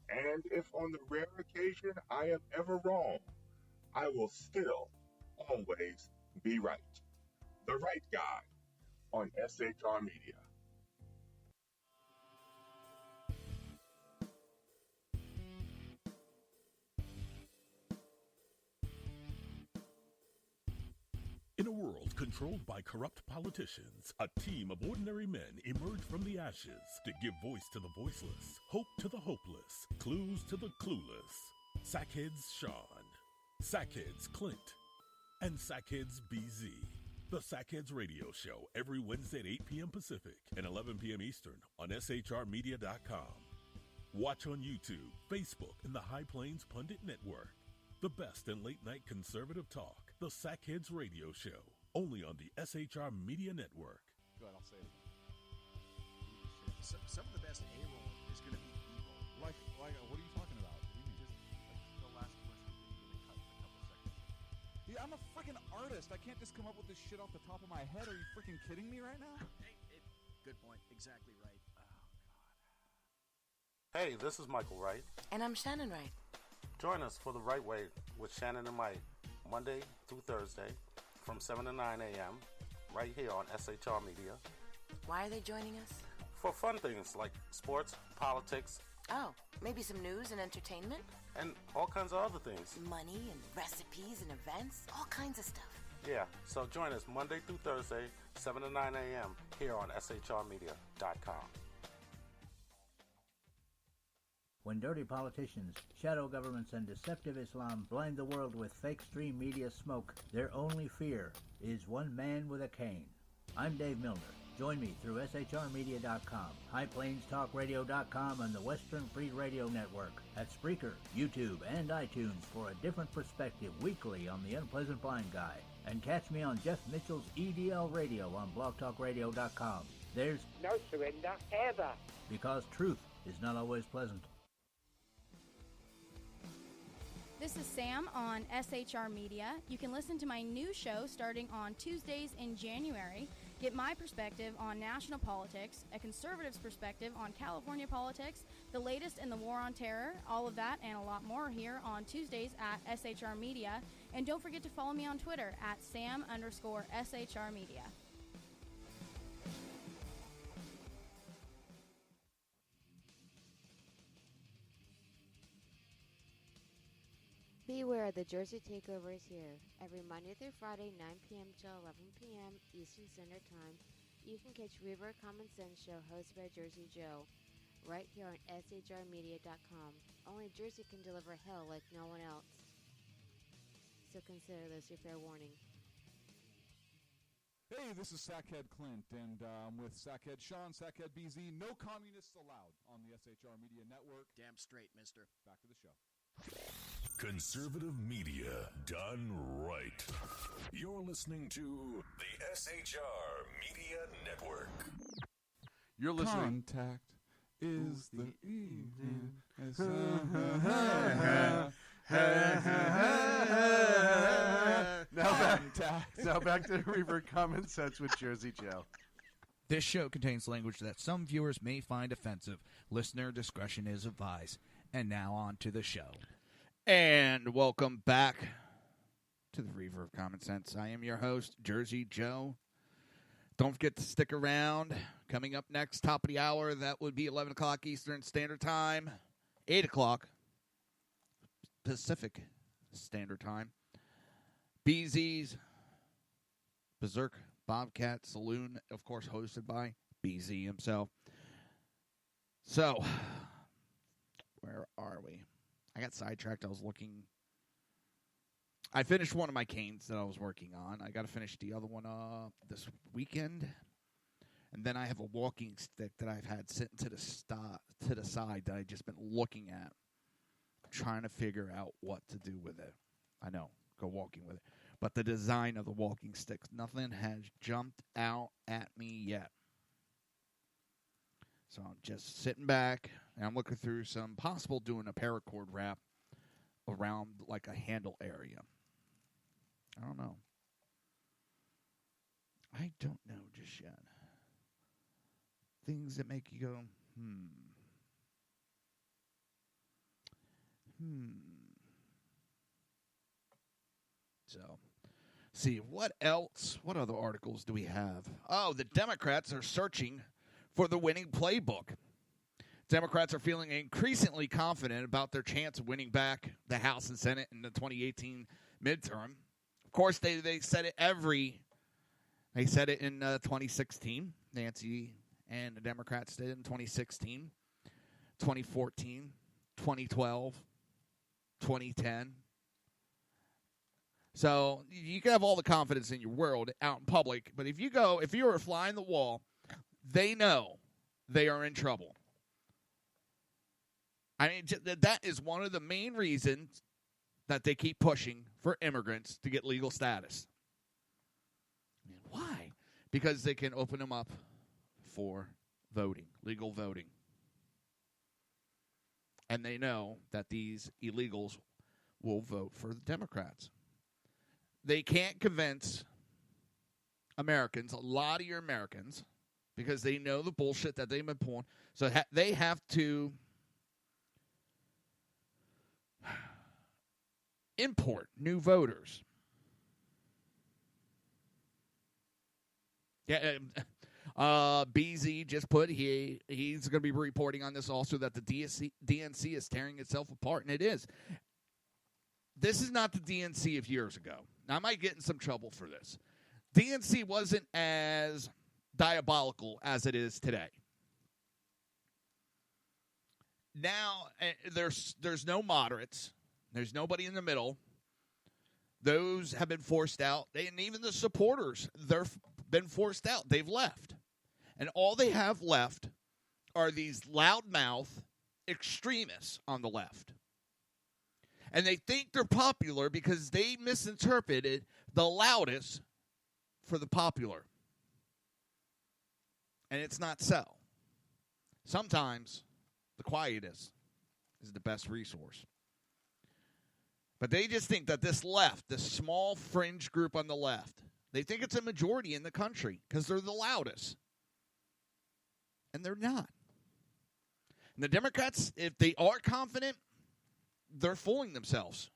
[SPEAKER 9] And if on the rare occasion I am ever wrong, I will still always be right. The right guy on SHR Media.
[SPEAKER 10] In a world controlled by corrupt politicians, a team of ordinary men emerge from the ashes to give voice to the voiceless, hope to the hopeless, clues to the clueless. Sackheads Sean, Sackheads Clint, and Sackheads BZ. The Sackheads Radio Show every Wednesday at 8 p.m. Pacific and 11 p.m. Eastern on shrmedia.com. Watch on YouTube, Facebook, and the High Plains Pundit Network. The best in late-night conservative talk. The Sackheads Radio Show, only on the SHR Media Network.
[SPEAKER 12] Go ahead, I'll say it again.
[SPEAKER 11] Some of the best A-roll is going to be B-roll.
[SPEAKER 12] Like, what are you talking about? What do you mean?
[SPEAKER 11] Just the last question that you really cut a couple seconds.
[SPEAKER 12] Yeah, I'm a freaking artist. I can't just come up with this shit off the top of my head. Are you freaking kidding me right now?
[SPEAKER 11] Good point. Exactly right. Oh, God.
[SPEAKER 13] Hey, this is Michael Wright.
[SPEAKER 14] And I'm Shannon Wright.
[SPEAKER 13] Join us for The Right Way with Shannon and Mike, Monday through Thursday from 7 to 9 a.m. right here on SHR Media.
[SPEAKER 14] Why are they joining us?
[SPEAKER 13] For fun things like sports, politics.
[SPEAKER 14] Oh, maybe some news and entertainment?
[SPEAKER 13] And all kinds of other things.
[SPEAKER 14] Money and recipes and events, all kinds of stuff.
[SPEAKER 13] Yeah, so join us Monday through Thursday, 7 to 9 a.m. here on shrmedia.com.
[SPEAKER 15] When dirty politicians, shadow governments, and deceptive Islam blind the world with fake stream media smoke, their only fear is one man with a cane. I'm Dave Milner. Join me through shrmedia.com, highplainstalkradio.com, and the Western Free Radio Network at Spreaker, YouTube, and iTunes for a different perspective weekly on the unpleasant blind guy. And catch me on Jeff Mitchell's EDL Radio on blogtalkradio.com. There's
[SPEAKER 16] no surrender ever.
[SPEAKER 15] Because truth is not always pleasant.
[SPEAKER 17] This is Sam on SHR Media. You can listen to my new show starting on Tuesdays in January. Get my perspective on national politics, a conservative's perspective on California politics, the latest in the war on terror, all of that and a lot more here on Tuesdays at SHR Media. And don't forget to follow me on Twitter at Sam_SHR Media.
[SPEAKER 18] Beware, the Jersey Takeover is here. Every Monday through Friday, 9 p.m. to 11 p.m. Eastern Standard Time, you can catch Reaver of Common Sense show hosted by Jersey Joe, right here on shrmedia.com. Only Jersey can deliver hell like no one else. So consider this your fair warning.
[SPEAKER 12] Hey, this is Sackhead Clint, and I'm with Sackhead Sean, Sackhead BZ. No communists allowed on the SHR Media Network.
[SPEAKER 11] Damn straight, mister.
[SPEAKER 12] Back to the show.
[SPEAKER 10] Conservative media done right. You're listening to the SHR Media Network.
[SPEAKER 12] You're listening. Contact is the evening.
[SPEAKER 20] Now back to Reaver of Common Sense with Jersey Joe.
[SPEAKER 1] This show contains language that some viewers may find offensive. Listener discretion is advised. And now on to the show. And welcome back to the Reaver of Common Sense. I am your host, Jersey Joe. Don't forget to stick around. Coming up next, top of the hour, that would be 11 o'clock Eastern Standard Time, 8 o'clock Pacific Standard Time. BZ's Berserk Bobcat Saloon, of course, hosted by BZ himself. So, where are we? I got sidetracked. I finished one of my canes that I was working on. I got to finish the other one this weekend. And then I have a walking stick that I've had sitting to the side that I've just been looking at, trying to figure out what to do with it. I know, go walking with it. But the design of the walking stick, nothing has jumped out at me yet. So I'm just sitting back, and I'm looking through some possible doing a paracord wrap around like a handle area. I don't know. I don't know just yet. Things that make you go, So, see, what else? What other articles do we have? Oh, the Democrats are searching for the winning playbook. Democrats are feeling increasingly confident about their chance of winning back the House and Senate in the 2018 midterm. Of course, they said it they said it in 2016. Nancy and the Democrats did in 2016, 2014, 2012, 2010. So you can have all the confidence in your world out in public, but if you are a fly in the wall, they know they are in trouble. I mean, that is one of the main reasons that they keep pushing for immigrants to get legal status. I mean, why? Because they can open them up for voting, legal voting. And they know that these illegals will vote for the Democrats. They can't convince Americans, a lot of your Americans, because they know the bullshit that they've been pulling. So they have to import new voters. Yeah, BZ just put he's going to be reporting on this also that the DNC is tearing itself apart, and it is. This is not the DNC of years ago. Now, I might get in some trouble for this. DNC wasn't as diabolical as it is today. Now, there's no moderates. There's nobody in the middle. Those have been forced out. And even the supporters, they've been forced out. They've left. And all they have left are these loudmouth extremists on the left. And they think they're popular because they misinterpreted the loudest for the popular. And it's not so. Sometimes the quietest is the best resource. But they just think that this left, this small fringe group on the left, they think it's a majority in the country because they're the loudest. And they're not. And the Democrats, if they are confident, they're fooling themselves.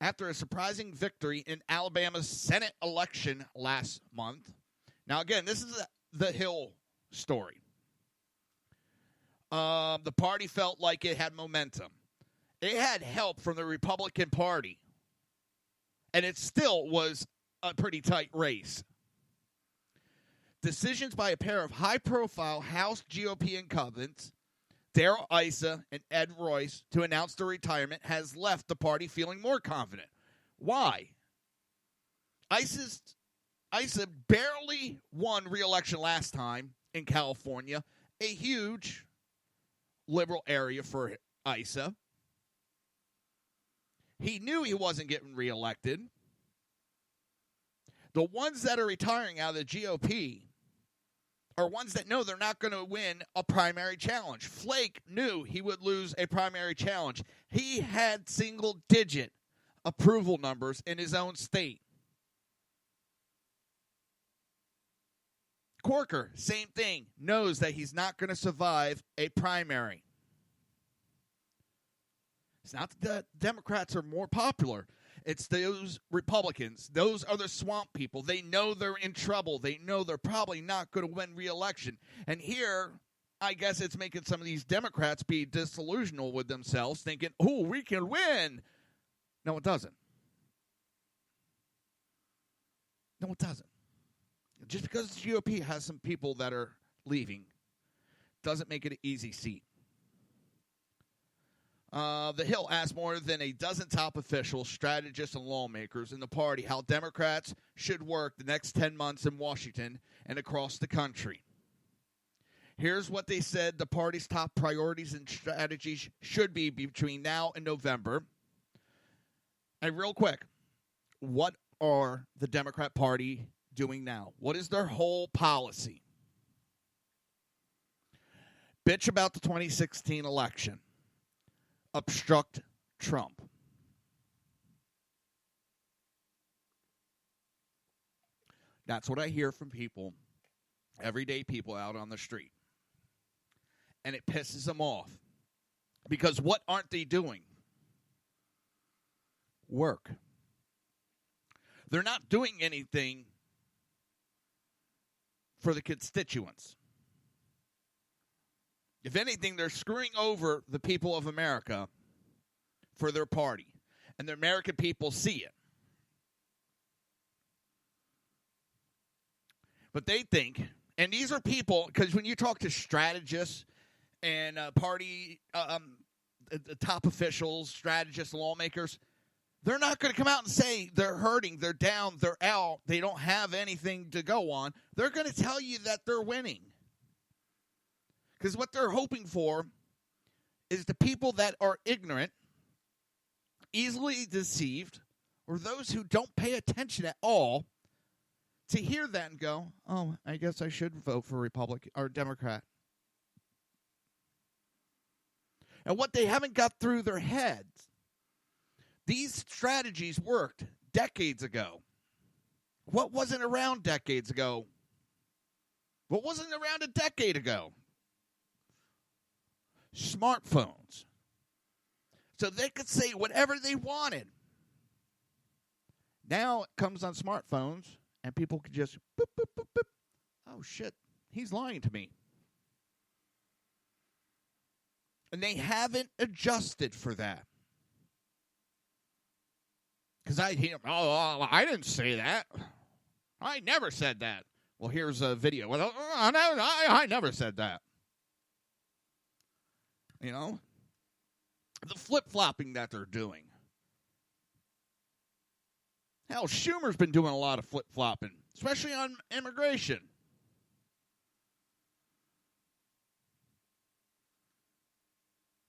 [SPEAKER 1] After a surprising victory in Alabama's Senate election last month. Now, again, this is the Hill story. The party felt like it had momentum. It had help from the Republican Party. And it still was a pretty tight race. Decisions by a pair of high-profile House GOP incumbents, Darrell Issa and Ed Royce, to announce their retirement has left the party feeling more confident. Why? ISA barely won re-election last time in California, a huge liberal area for ISA. He knew he wasn't getting reelected. The ones that are retiring out of the GOP are ones that know they're not going to win a primary challenge. Flake knew he would lose a primary challenge. He had single-digit approval numbers in his own state. Corker, same thing, knows that he's not going to survive a primary. It's not that the Democrats are more popular. It's those Republicans. Those are the swamp people. They know they're in trouble. They know they're probably not going to win re-election. And here, I guess it's making some of these Democrats be disillusional with themselves, thinking, oh, we can win. No, it doesn't. No, it doesn't. Just because the GOP has some people that are leaving doesn't make it an easy seat. The Hill asked more than a dozen top officials, strategists, and lawmakers in the party how Democrats should work the next 10 months in Washington and across the country. Here's what they said the party's top priorities and strategies should be between now and November. And real quick, what are the Democrat Party doing now? What is their whole policy? Bitch about the 2016 election. Obstruct Trump. That's what I hear from people, everyday people out on the street. And it pisses them off. Because what aren't they doing? Work. They're not doing anything for the constituents. If anything, they're screwing over the people of America for their party. And the American people see it. But they think, and these are people, because when you talk to strategists and party, the top officials, strategists, lawmakers, they're not going to come out and say they're hurting, they're down, they're out, they don't have anything to go on. They're going to tell you that they're winning. Because what they're hoping for is the people that are ignorant, easily deceived, or those who don't pay attention at all, to hear that and go, oh, I guess I should vote for Republican or Democrat. And what they haven't got through their heads, these strategies worked decades ago. What wasn't around decades ago? What wasn't around a decade ago? Smartphones. So they could say whatever they wanted. Now it comes on smartphones, and people can just boop, boop, boop, boop. Oh, shit, he's lying to me. And they haven't adjusted for that. Because I hear, oh, I didn't say that. I never said that. Well, here's a video. Well, I never said that. You know? The flip-flopping that they're doing. Hell, Schumer's been doing a lot of flip-flopping, especially on immigration.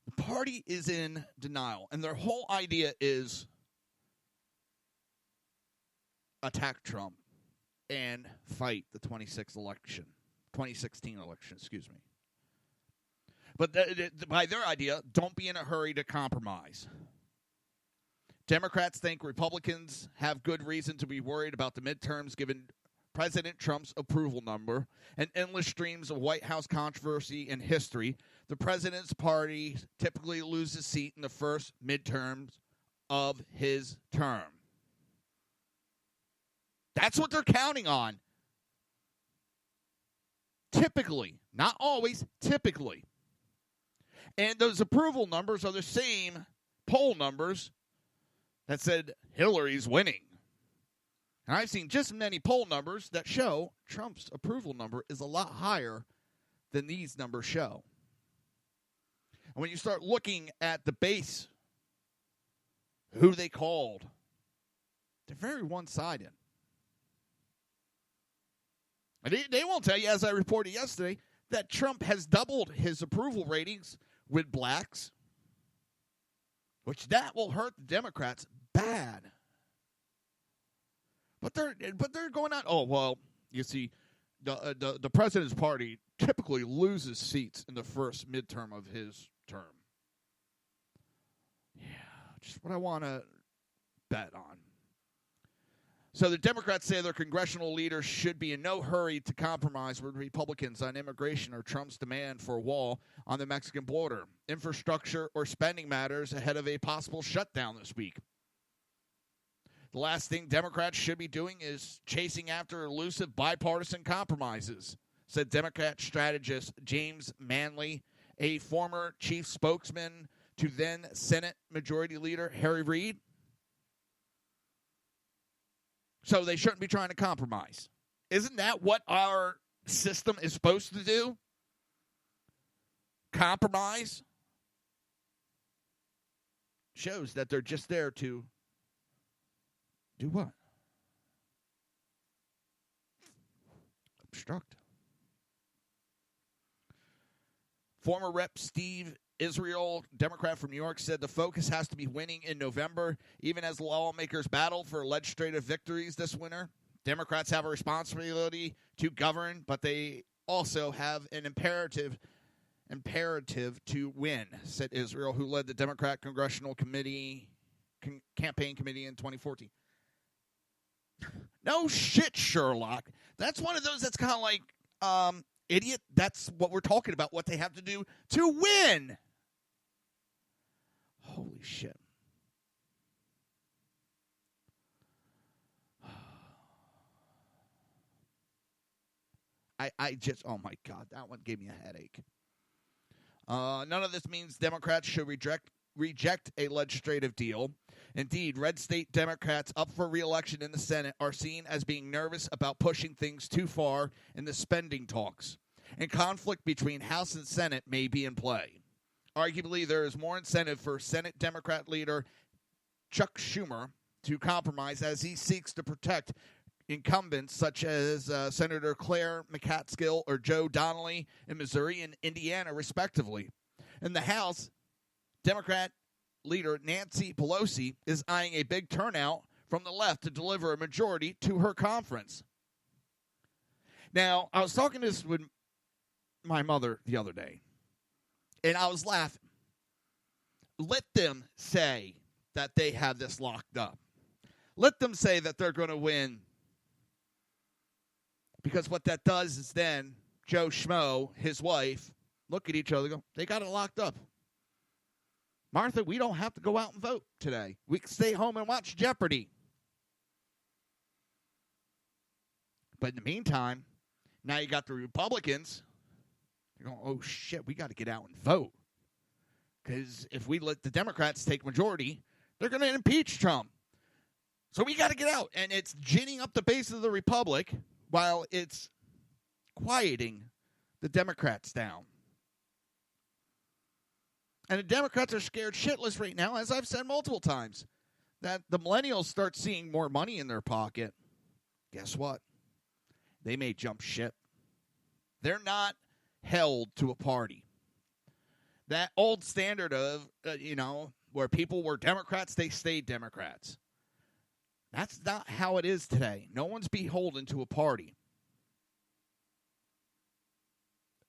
[SPEAKER 1] The party is in denial, and their whole idea is attack Trump and fight the 2016 election, excuse me. But by their idea, don't be in a hurry to compromise. Democrats think Republicans have good reason to be worried about the midterms given President Trump's approval number and endless streams of White House controversy and history. The president's party typically loses seat in the first midterms of his term. That's what they're counting on. Typically. Not always, typically. And those approval numbers are the same poll numbers that said Hillary's winning. And I've seen just as many poll numbers that show Trump's approval number is a lot higher than these numbers show. And when you start looking at the base, who they called, They're very one-sided. And they won't tell you, as I reported yesterday, that Trump has doubled his approval ratings with blacks, which that will hurt the Democrats bad. But they're going on. Oh, well, you see, the president's party typically loses seats in the first midterm of his term. Yeah, just what I want to bet on. So the Democrats say their congressional leaders should be in no hurry to compromise with Republicans on immigration or Trump's demand for a wall on the Mexican border, infrastructure, or spending matters ahead of a possible shutdown this week. The last thing Democrats should be doing is chasing after elusive bipartisan compromises, said Democrat strategist James Manley, a former chief spokesman to then Senate Majority Leader Harry Reid. So they shouldn't be trying to compromise. Isn't that what our system is supposed to do? Compromise? Shows that they're just there to do what? Obstruct. Former Rep. Steve Israel, Democrat from New York, said the focus has to be winning in November, even as lawmakers battle for legislative victories this winter. Democrats have a responsibility to govern, but they also have an imperative to win, said Israel, who led the Democrat Congressional Campaign Committee in 2014. No shit, Sherlock. That's one of those that's kind of like, idiot. That's what we're talking about, what they have to do to win. Holy shit. I just, oh my God, that one gave me a headache. None of this means Democrats should reject a legislative deal. Indeed, red state Democrats up for re-election in the Senate are seen as being nervous about pushing things too far in the spending talks, and conflict between House and Senate may be in play. Arguably, there is more incentive for Senate Democrat leader Chuck Schumer to compromise as he seeks to protect incumbents such as Senator Claire McCaskill or Joe Donnelly in Missouri and Indiana, respectively. In the House, Democrat leader Nancy Pelosi is eyeing a big turnout from the left to deliver a majority to her conference. Now, I was talking this with my mother the other day, and I was laughing. Let them say that they have this locked up. Let them say that they're going to win. Because what that does is then Joe Schmo, his wife, look at each other and go, they got it locked up. Martha, we don't have to go out and vote today. We can stay home and watch Jeopardy. But in the meantime, now you got the Republicans. They're going, oh, shit, we got to get out and vote. Because if we let the Democrats take majority, they're going to impeach Trump. So we got to get out. And it's ginning up the base of the Republic while it's quieting the Democrats down. And the Democrats are scared shitless right now, as I've said multiple times, that the millennials start seeing more money in their pocket. Guess what? They may jump ship. They're not held to a party. That old standard of, where people were Democrats, they stayed Democrats. That's not how it is today. No one's beholden to a party.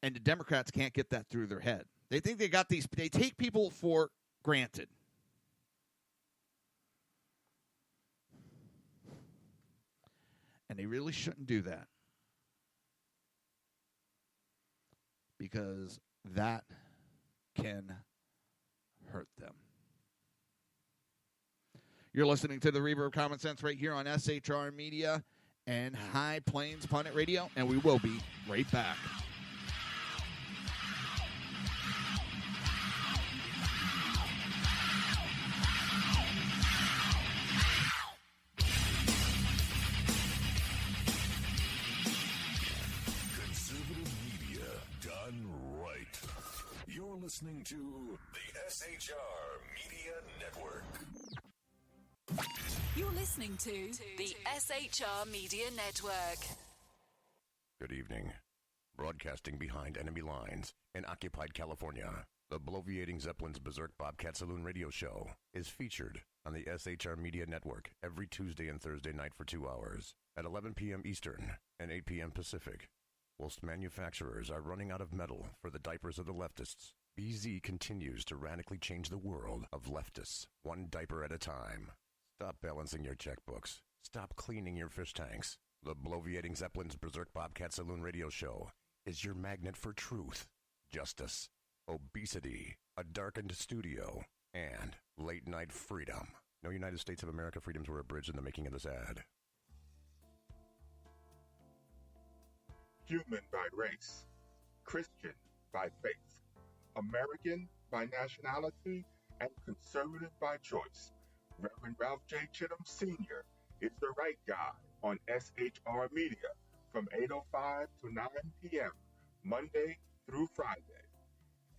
[SPEAKER 1] And the Democrats can't get that through their head. They think they take people for granted. And they really shouldn't do that. Because that can hurt them. You're listening to the Reaver of Common Sense right here on SHR Media and High Plains Pundit Radio, and we will be right back.
[SPEAKER 10] You're listening to the SHR Media Network.
[SPEAKER 8] You're listening to the SHR Media Network.
[SPEAKER 7] Good evening. Broadcasting behind enemy lines in occupied California, the bloviating Zeppelin's Berserk Bobcat Saloon radio show is featured on the SHR Media Network every Tuesday and Thursday night for 2 hours at 11 p.m. Eastern and 8 p.m. Pacific. Whilst manufacturers are running out of metal for the diapers of the leftists, BZ continues to radically change the world of leftists, one diaper at a time. Stop balancing your checkbooks. Stop cleaning your fish tanks. The bloviating Zeppelin's Berserk Bobcat Saloon radio show is your magnet for truth, justice, obesity, a darkened studio, and late-night freedom. No United States of America freedoms were abridged in the making of this ad.
[SPEAKER 9] Human by race, Christian by faith, American by nationality, and conservative by choice. Reverend Ralph J. Chittum Sr. is the right guy on SHR Media from 8:05 to 9 p.m. Monday through Friday.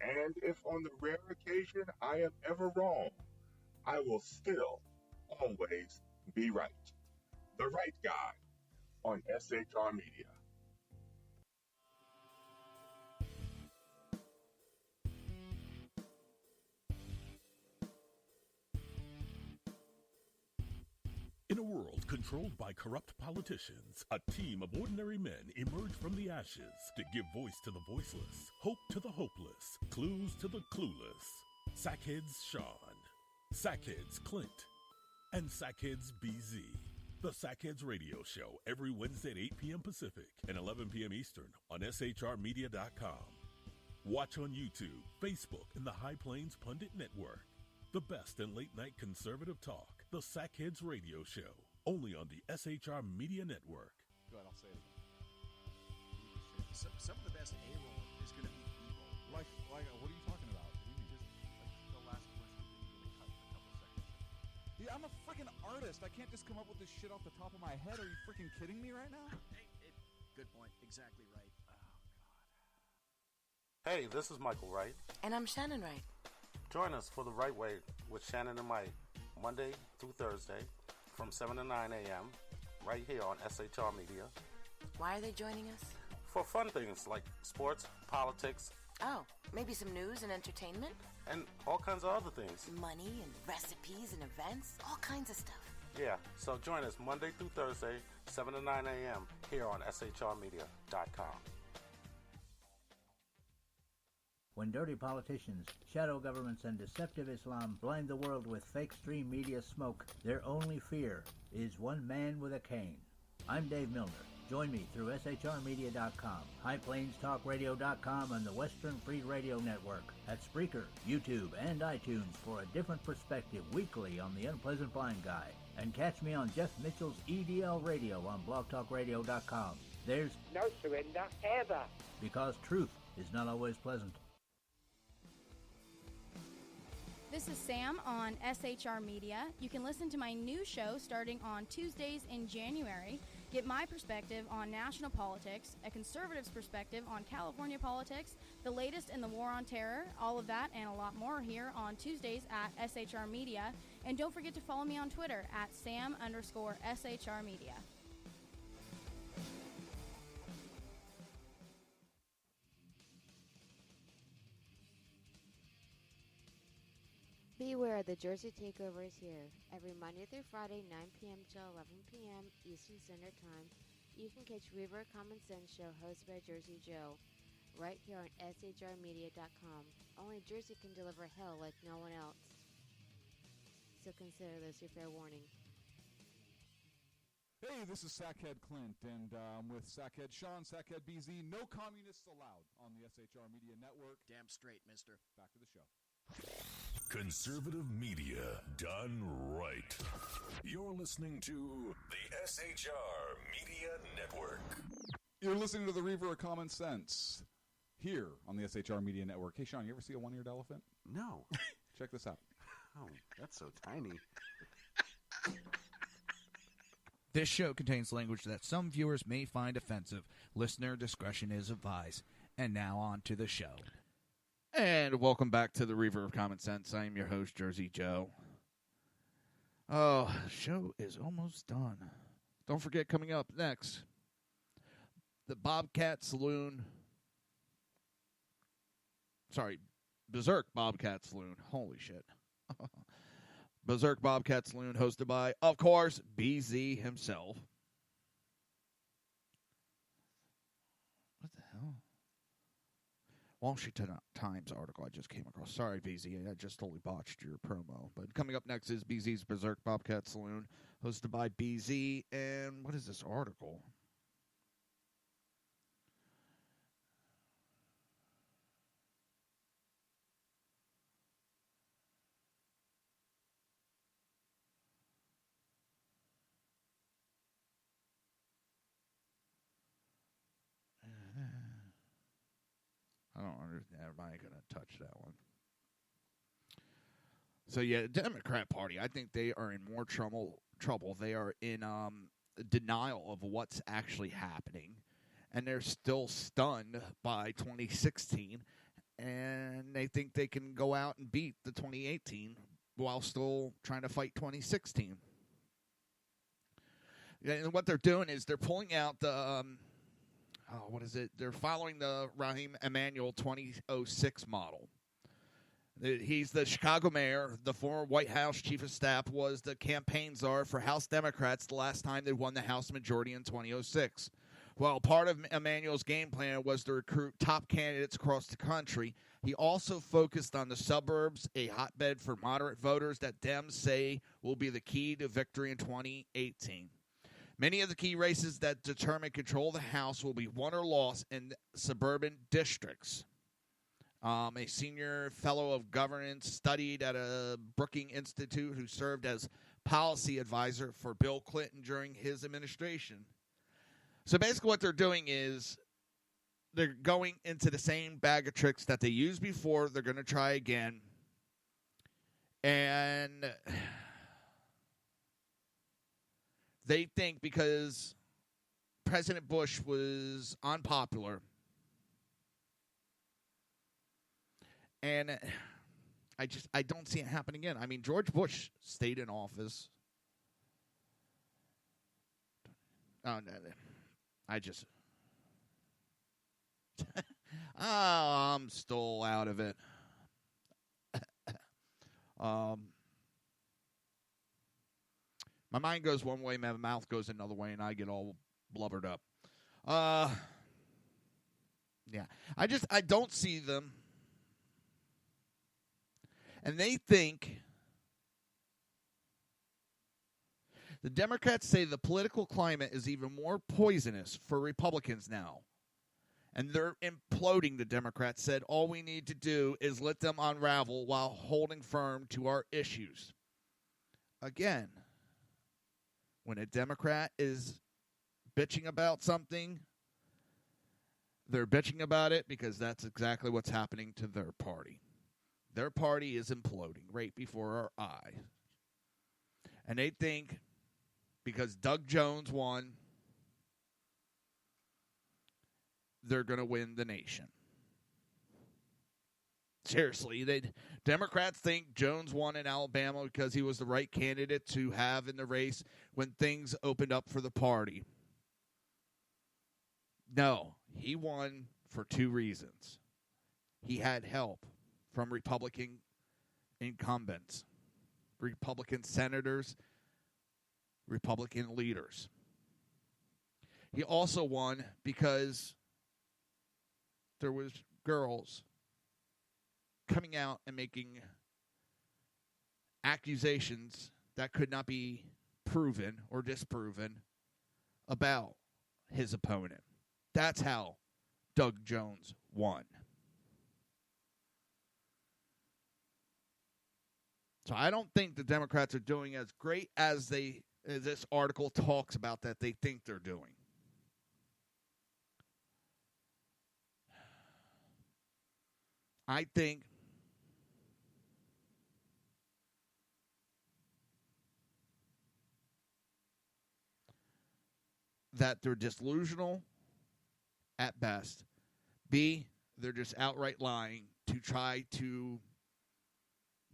[SPEAKER 9] And if on the rare occasion I am ever wrong, I will still always be right. The right guy on SHR Media.
[SPEAKER 10] In a world controlled by corrupt politicians, a team of ordinary men emerge from the ashes to give voice to the voiceless, hope to the hopeless, clues to the clueless. Sackheads Sean, Sackheads Clint, and Sackheads BZ. The Sackheads Radio Show every Wednesday at 8 p.m. Pacific and 11 p.m. Eastern on shrmedia.com. Watch on YouTube, Facebook, and the High Plains Pundit Network. The best in late-night conservative talk. The Sackheads Radio Show, only on the SHR Media Network.
[SPEAKER 12] Go ahead, I'll say it again.
[SPEAKER 11] Some of the best A-roll is going to be B-roll.
[SPEAKER 12] Like, what are you talking about? What do you mean?
[SPEAKER 11] Just the last question that you're going to cut a couple seconds.
[SPEAKER 12] Yeah, I'm a freaking artist. I can't just come up with this shit off the top of my head. Are you freaking kidding me right now?
[SPEAKER 11] Good point. Exactly right. Oh, God.
[SPEAKER 13] Hey, this is Michael Wright.
[SPEAKER 14] And I'm Shannon Wright.
[SPEAKER 13] Join us for The Right Way with Shannon and Mike, Monday through Thursday from 7 to 9 a.m. right here on SHR Media.
[SPEAKER 14] Why are they joining us?
[SPEAKER 13] For fun things like sports, politics.
[SPEAKER 14] Oh, maybe some news and entertainment?
[SPEAKER 13] And all kinds of other things.
[SPEAKER 14] Money and recipes and events, all kinds of stuff.
[SPEAKER 13] Yeah, so join us Monday through Thursday, 7 to 9 a.m. here on shrmedia.com.
[SPEAKER 15] When dirty politicians, shadow governments, and deceptive Islam blind the world with fake stream media smoke, their only fear is one man with a cane. I'm Dave Milner. Join me through shrmedia.com, highplainstalkradio.com, and the Western Free Radio Network at Spreaker, YouTube, and iTunes for a different perspective weekly on the Unpleasant Blind Guy. And catch me on Jeff Mitchell's EDL Radio on blogtalkradio.com. There's
[SPEAKER 16] no surrender ever.
[SPEAKER 15] Because truth is not always pleasant.
[SPEAKER 17] This is Sam on SHR Media. You can listen to my new show starting on Tuesdays in January. Get my perspective on national politics, a conservative's perspective on California politics, the latest in the war on terror, all of that and a lot more here on Tuesdays at SHR Media. And don't forget to follow me on Twitter at Sam_SHR Media.
[SPEAKER 18] Beware, the Jersey Takeover is here. Every Monday through Friday, 9 p.m. to 11 p.m. Eastern Standard Time, you can catch Reaver of Common Sense show hosted by Jersey Joe, right here on shrmedia.com. Only Jersey can deliver hell like no one else. So consider this your fair warning.
[SPEAKER 12] Hey, this is Sackhead Clint, and I'm with Sackhead Sean, Sackhead BZ. No communists allowed on the SHR Media Network.
[SPEAKER 11] Damn straight, mister.
[SPEAKER 12] Back to the show.
[SPEAKER 10] Conservative media done right. You're listening to the SHR Media Network.
[SPEAKER 12] You're listening to the Reaver of Common Sense here on the SHR Media Network. Hey, Sean, you ever see a one-eared elephant?
[SPEAKER 20] No.
[SPEAKER 12] Check this out.
[SPEAKER 20] Oh, that's so tiny.
[SPEAKER 1] This show contains language that some viewers may find offensive. Listener discretion is advised. And now on to the show. And welcome back to the Reaver of Common Sense. I am your host, Jersey Joe. Oh, show is almost done. Don't forget, coming up next, the Bobcat Saloon. Sorry, Berserk Bobcat Saloon. Holy shit. Berserk Bobcat Saloon, hosted by, of course, BZ himself. What the hell? Washington Times article I just came across. Sorry, BZ, I just totally botched your promo. But coming up next is BZ's Berserk Bobcat Saloon, hosted by BZ. And what is this article? I don't understand. I ain't going to touch that one. So, yeah, the Democrat Party, I think they are in more trouble. They are in denial of what's actually happening. And they're still stunned by 2016. And they think they can go out and beat the 2018 while still trying to fight 2016. And what they're doing is they're pulling out the... what is it? They're following the Raheem Emanuel 2006 model. He's the Chicago mayor. The former White House chief of staff was the campaign czar for House Democrats the last time they won the House majority in 2006. While part of Emanuel's game plan was to recruit top candidates across the country, he also focused on the suburbs, a hotbed for moderate voters that Dems say will be the key to victory in 2018. Many of the key races that determine control of the House will be won or lost in suburban districts. A senior fellow of governance studied at a Brookings Institute who served as policy advisor for Bill Clinton during his administration. So basically what they're doing is they're going into the same bag of tricks that they used before. They're going to try again. And... they think because President Bush was unpopular, and I don't see it happen again. I mean, George Bush stayed in office. Oh, no. I'm still out of it. My mind goes one way, my mouth goes another way, and I get all blubbered up. Yeah. I don't see them. And they think, the Democrats say the political climate is even more poisonous for Republicans now. And they're imploding, the Democrats said. All we need to do is let them unravel while holding firm to our issues. Again, when a Democrat is bitching about something, they're bitching about it because that's exactly what's happening to their party. Their party is imploding right before our eyes. And they think because Doug Jones won, they're going to win the nation. Seriously, Democrats think Jones won in Alabama because he was the right candidate to have in the race when things opened up for the party. No, he won for two reasons. He had help from Republican incumbents, Republican senators, Republican leaders. He also won because there was girls coming out and making accusations that could not be proven or disproven about his opponent. That's how Doug Jones won. So I don't think the Democrats are doing as great as this article talks about that they think they're doing. I think that they're delusional at best. B, they're just outright lying to try to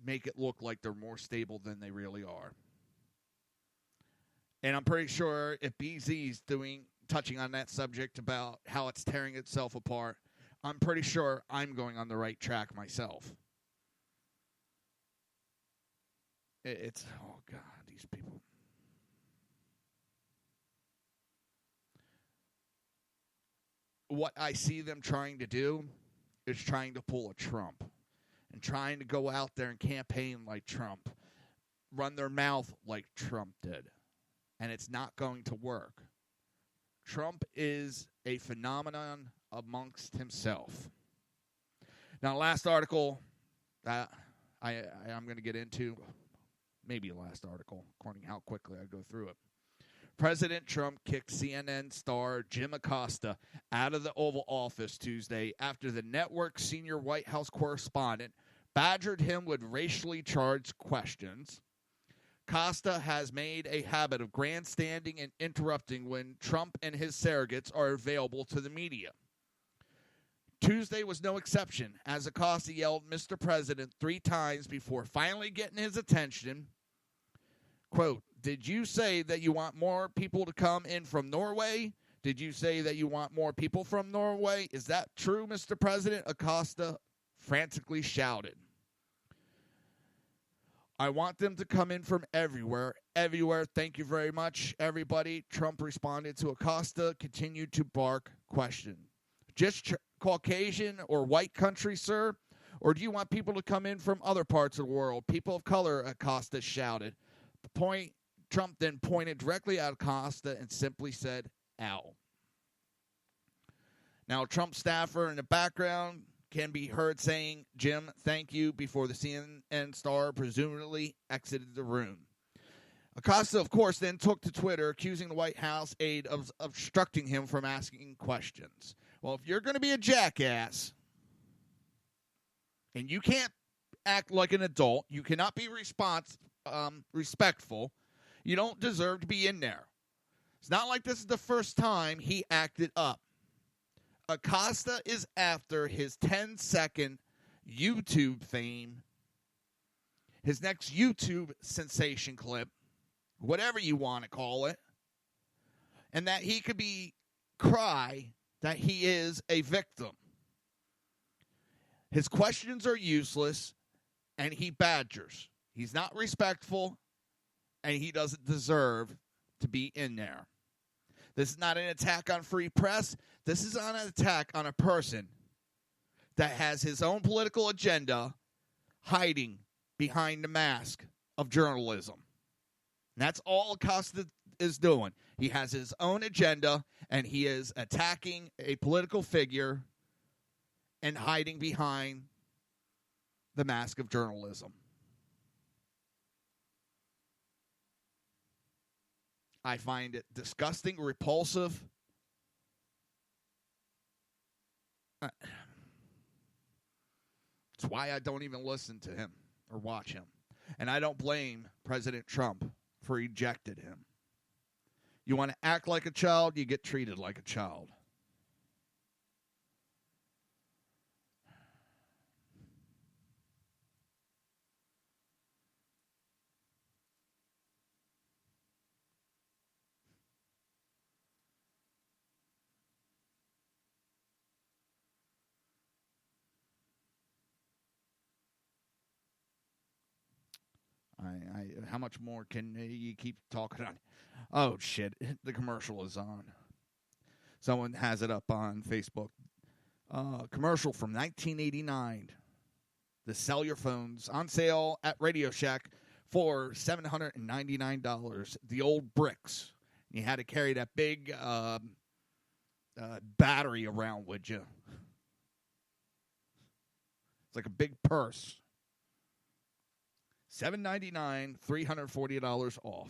[SPEAKER 1] make it look like they're more stable than they really are. And I'm pretty sure if BZ's touching on that subject about how it's tearing itself apart, I'm pretty sure I'm going on the right track myself. It's, oh God, these people. What I see them trying to do is trying to pull a Trump and trying to go out there and campaign like Trump, run their mouth like Trump did. And it's not going to work. Trump is a phenomenon amongst himself. Now, last article that I'm going to get into, maybe last article, according to how quickly I go through it. President Trump kicked CNN star Jim Acosta out of the Oval Office Tuesday after the network's senior White House correspondent badgered him with racially charged questions. Costa has made a habit of grandstanding and interrupting when Trump and his surrogates are available to the media. Tuesday was no exception, as Acosta yelled Mr. President 3 times before finally getting his attention. Quote, "Did you say that you want more people to come in from Norway? Did you say that you want more people from Norway? Is that true, Mr. President?" Acosta frantically shouted. "I want them to come in from everywhere. Everywhere. Thank you very much, everybody." Trump responded to Acosta, continued to bark question. "Just Caucasian or white country, sir? Or do you want people to come in from other parts of the world? People of color," Acosta shouted. Trump then pointed directly at Acosta and simply said, "Ow." Now, a Trump staffer in the background can be heard saying, "Jim, thank you," before the CNN star presumably exited the room. Acosta, of course, then took to Twitter, accusing the White House aide of obstructing him from asking questions. Well, if you're going to be a jackass, and you can't act like an adult, you cannot be respectful, you don't deserve to be in there. It's not like this is the first time he acted up. Acosta is after his 10-second YouTube fame, his next YouTube sensation clip, whatever you want to call it, and that he could cry that he is a victim. His questions are useless, and he badgers. He's not respectful, and he doesn't deserve to be in there. This is not an attack on free press. This is an attack on a person that has his own political agenda hiding behind the mask of journalism. And that's all Acosta is doing. He has his own agenda, and he is attacking a political figure and hiding behind the mask of journalism. I find it disgusting, repulsive. It's why I don't even listen to him or watch him. And I don't blame President Trump for ejecting him. You want to act like a child, you get treated like a child. How much more can you keep talking on? Oh, shit. The commercial is on. Someone has it up on Facebook. Commercial from 1989. The cellular phones on sale at Radio Shack for $799. The old bricks. You had to carry that big battery around with you. It's like a big purse. $799, $340 off.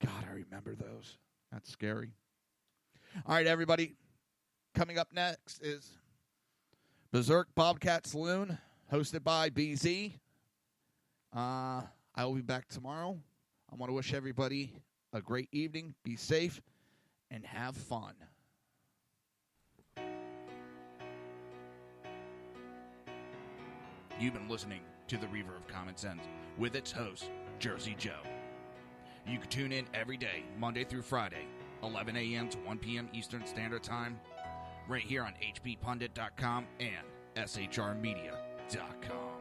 [SPEAKER 1] God, I remember those. That's scary. All right, everybody. Coming up next is Berserk Bobcat Saloon, hosted by BZ. I will be back tomorrow. I want to wish everybody a great evening. Be safe and have fun. You've been listening to the Reaver of Common Sense with its host, Jersey Joe. You can tune in every day, Monday through Friday, 11 a.m. to 1 p.m. Eastern Standard Time, right here on hppundit.com and shrmedia.com.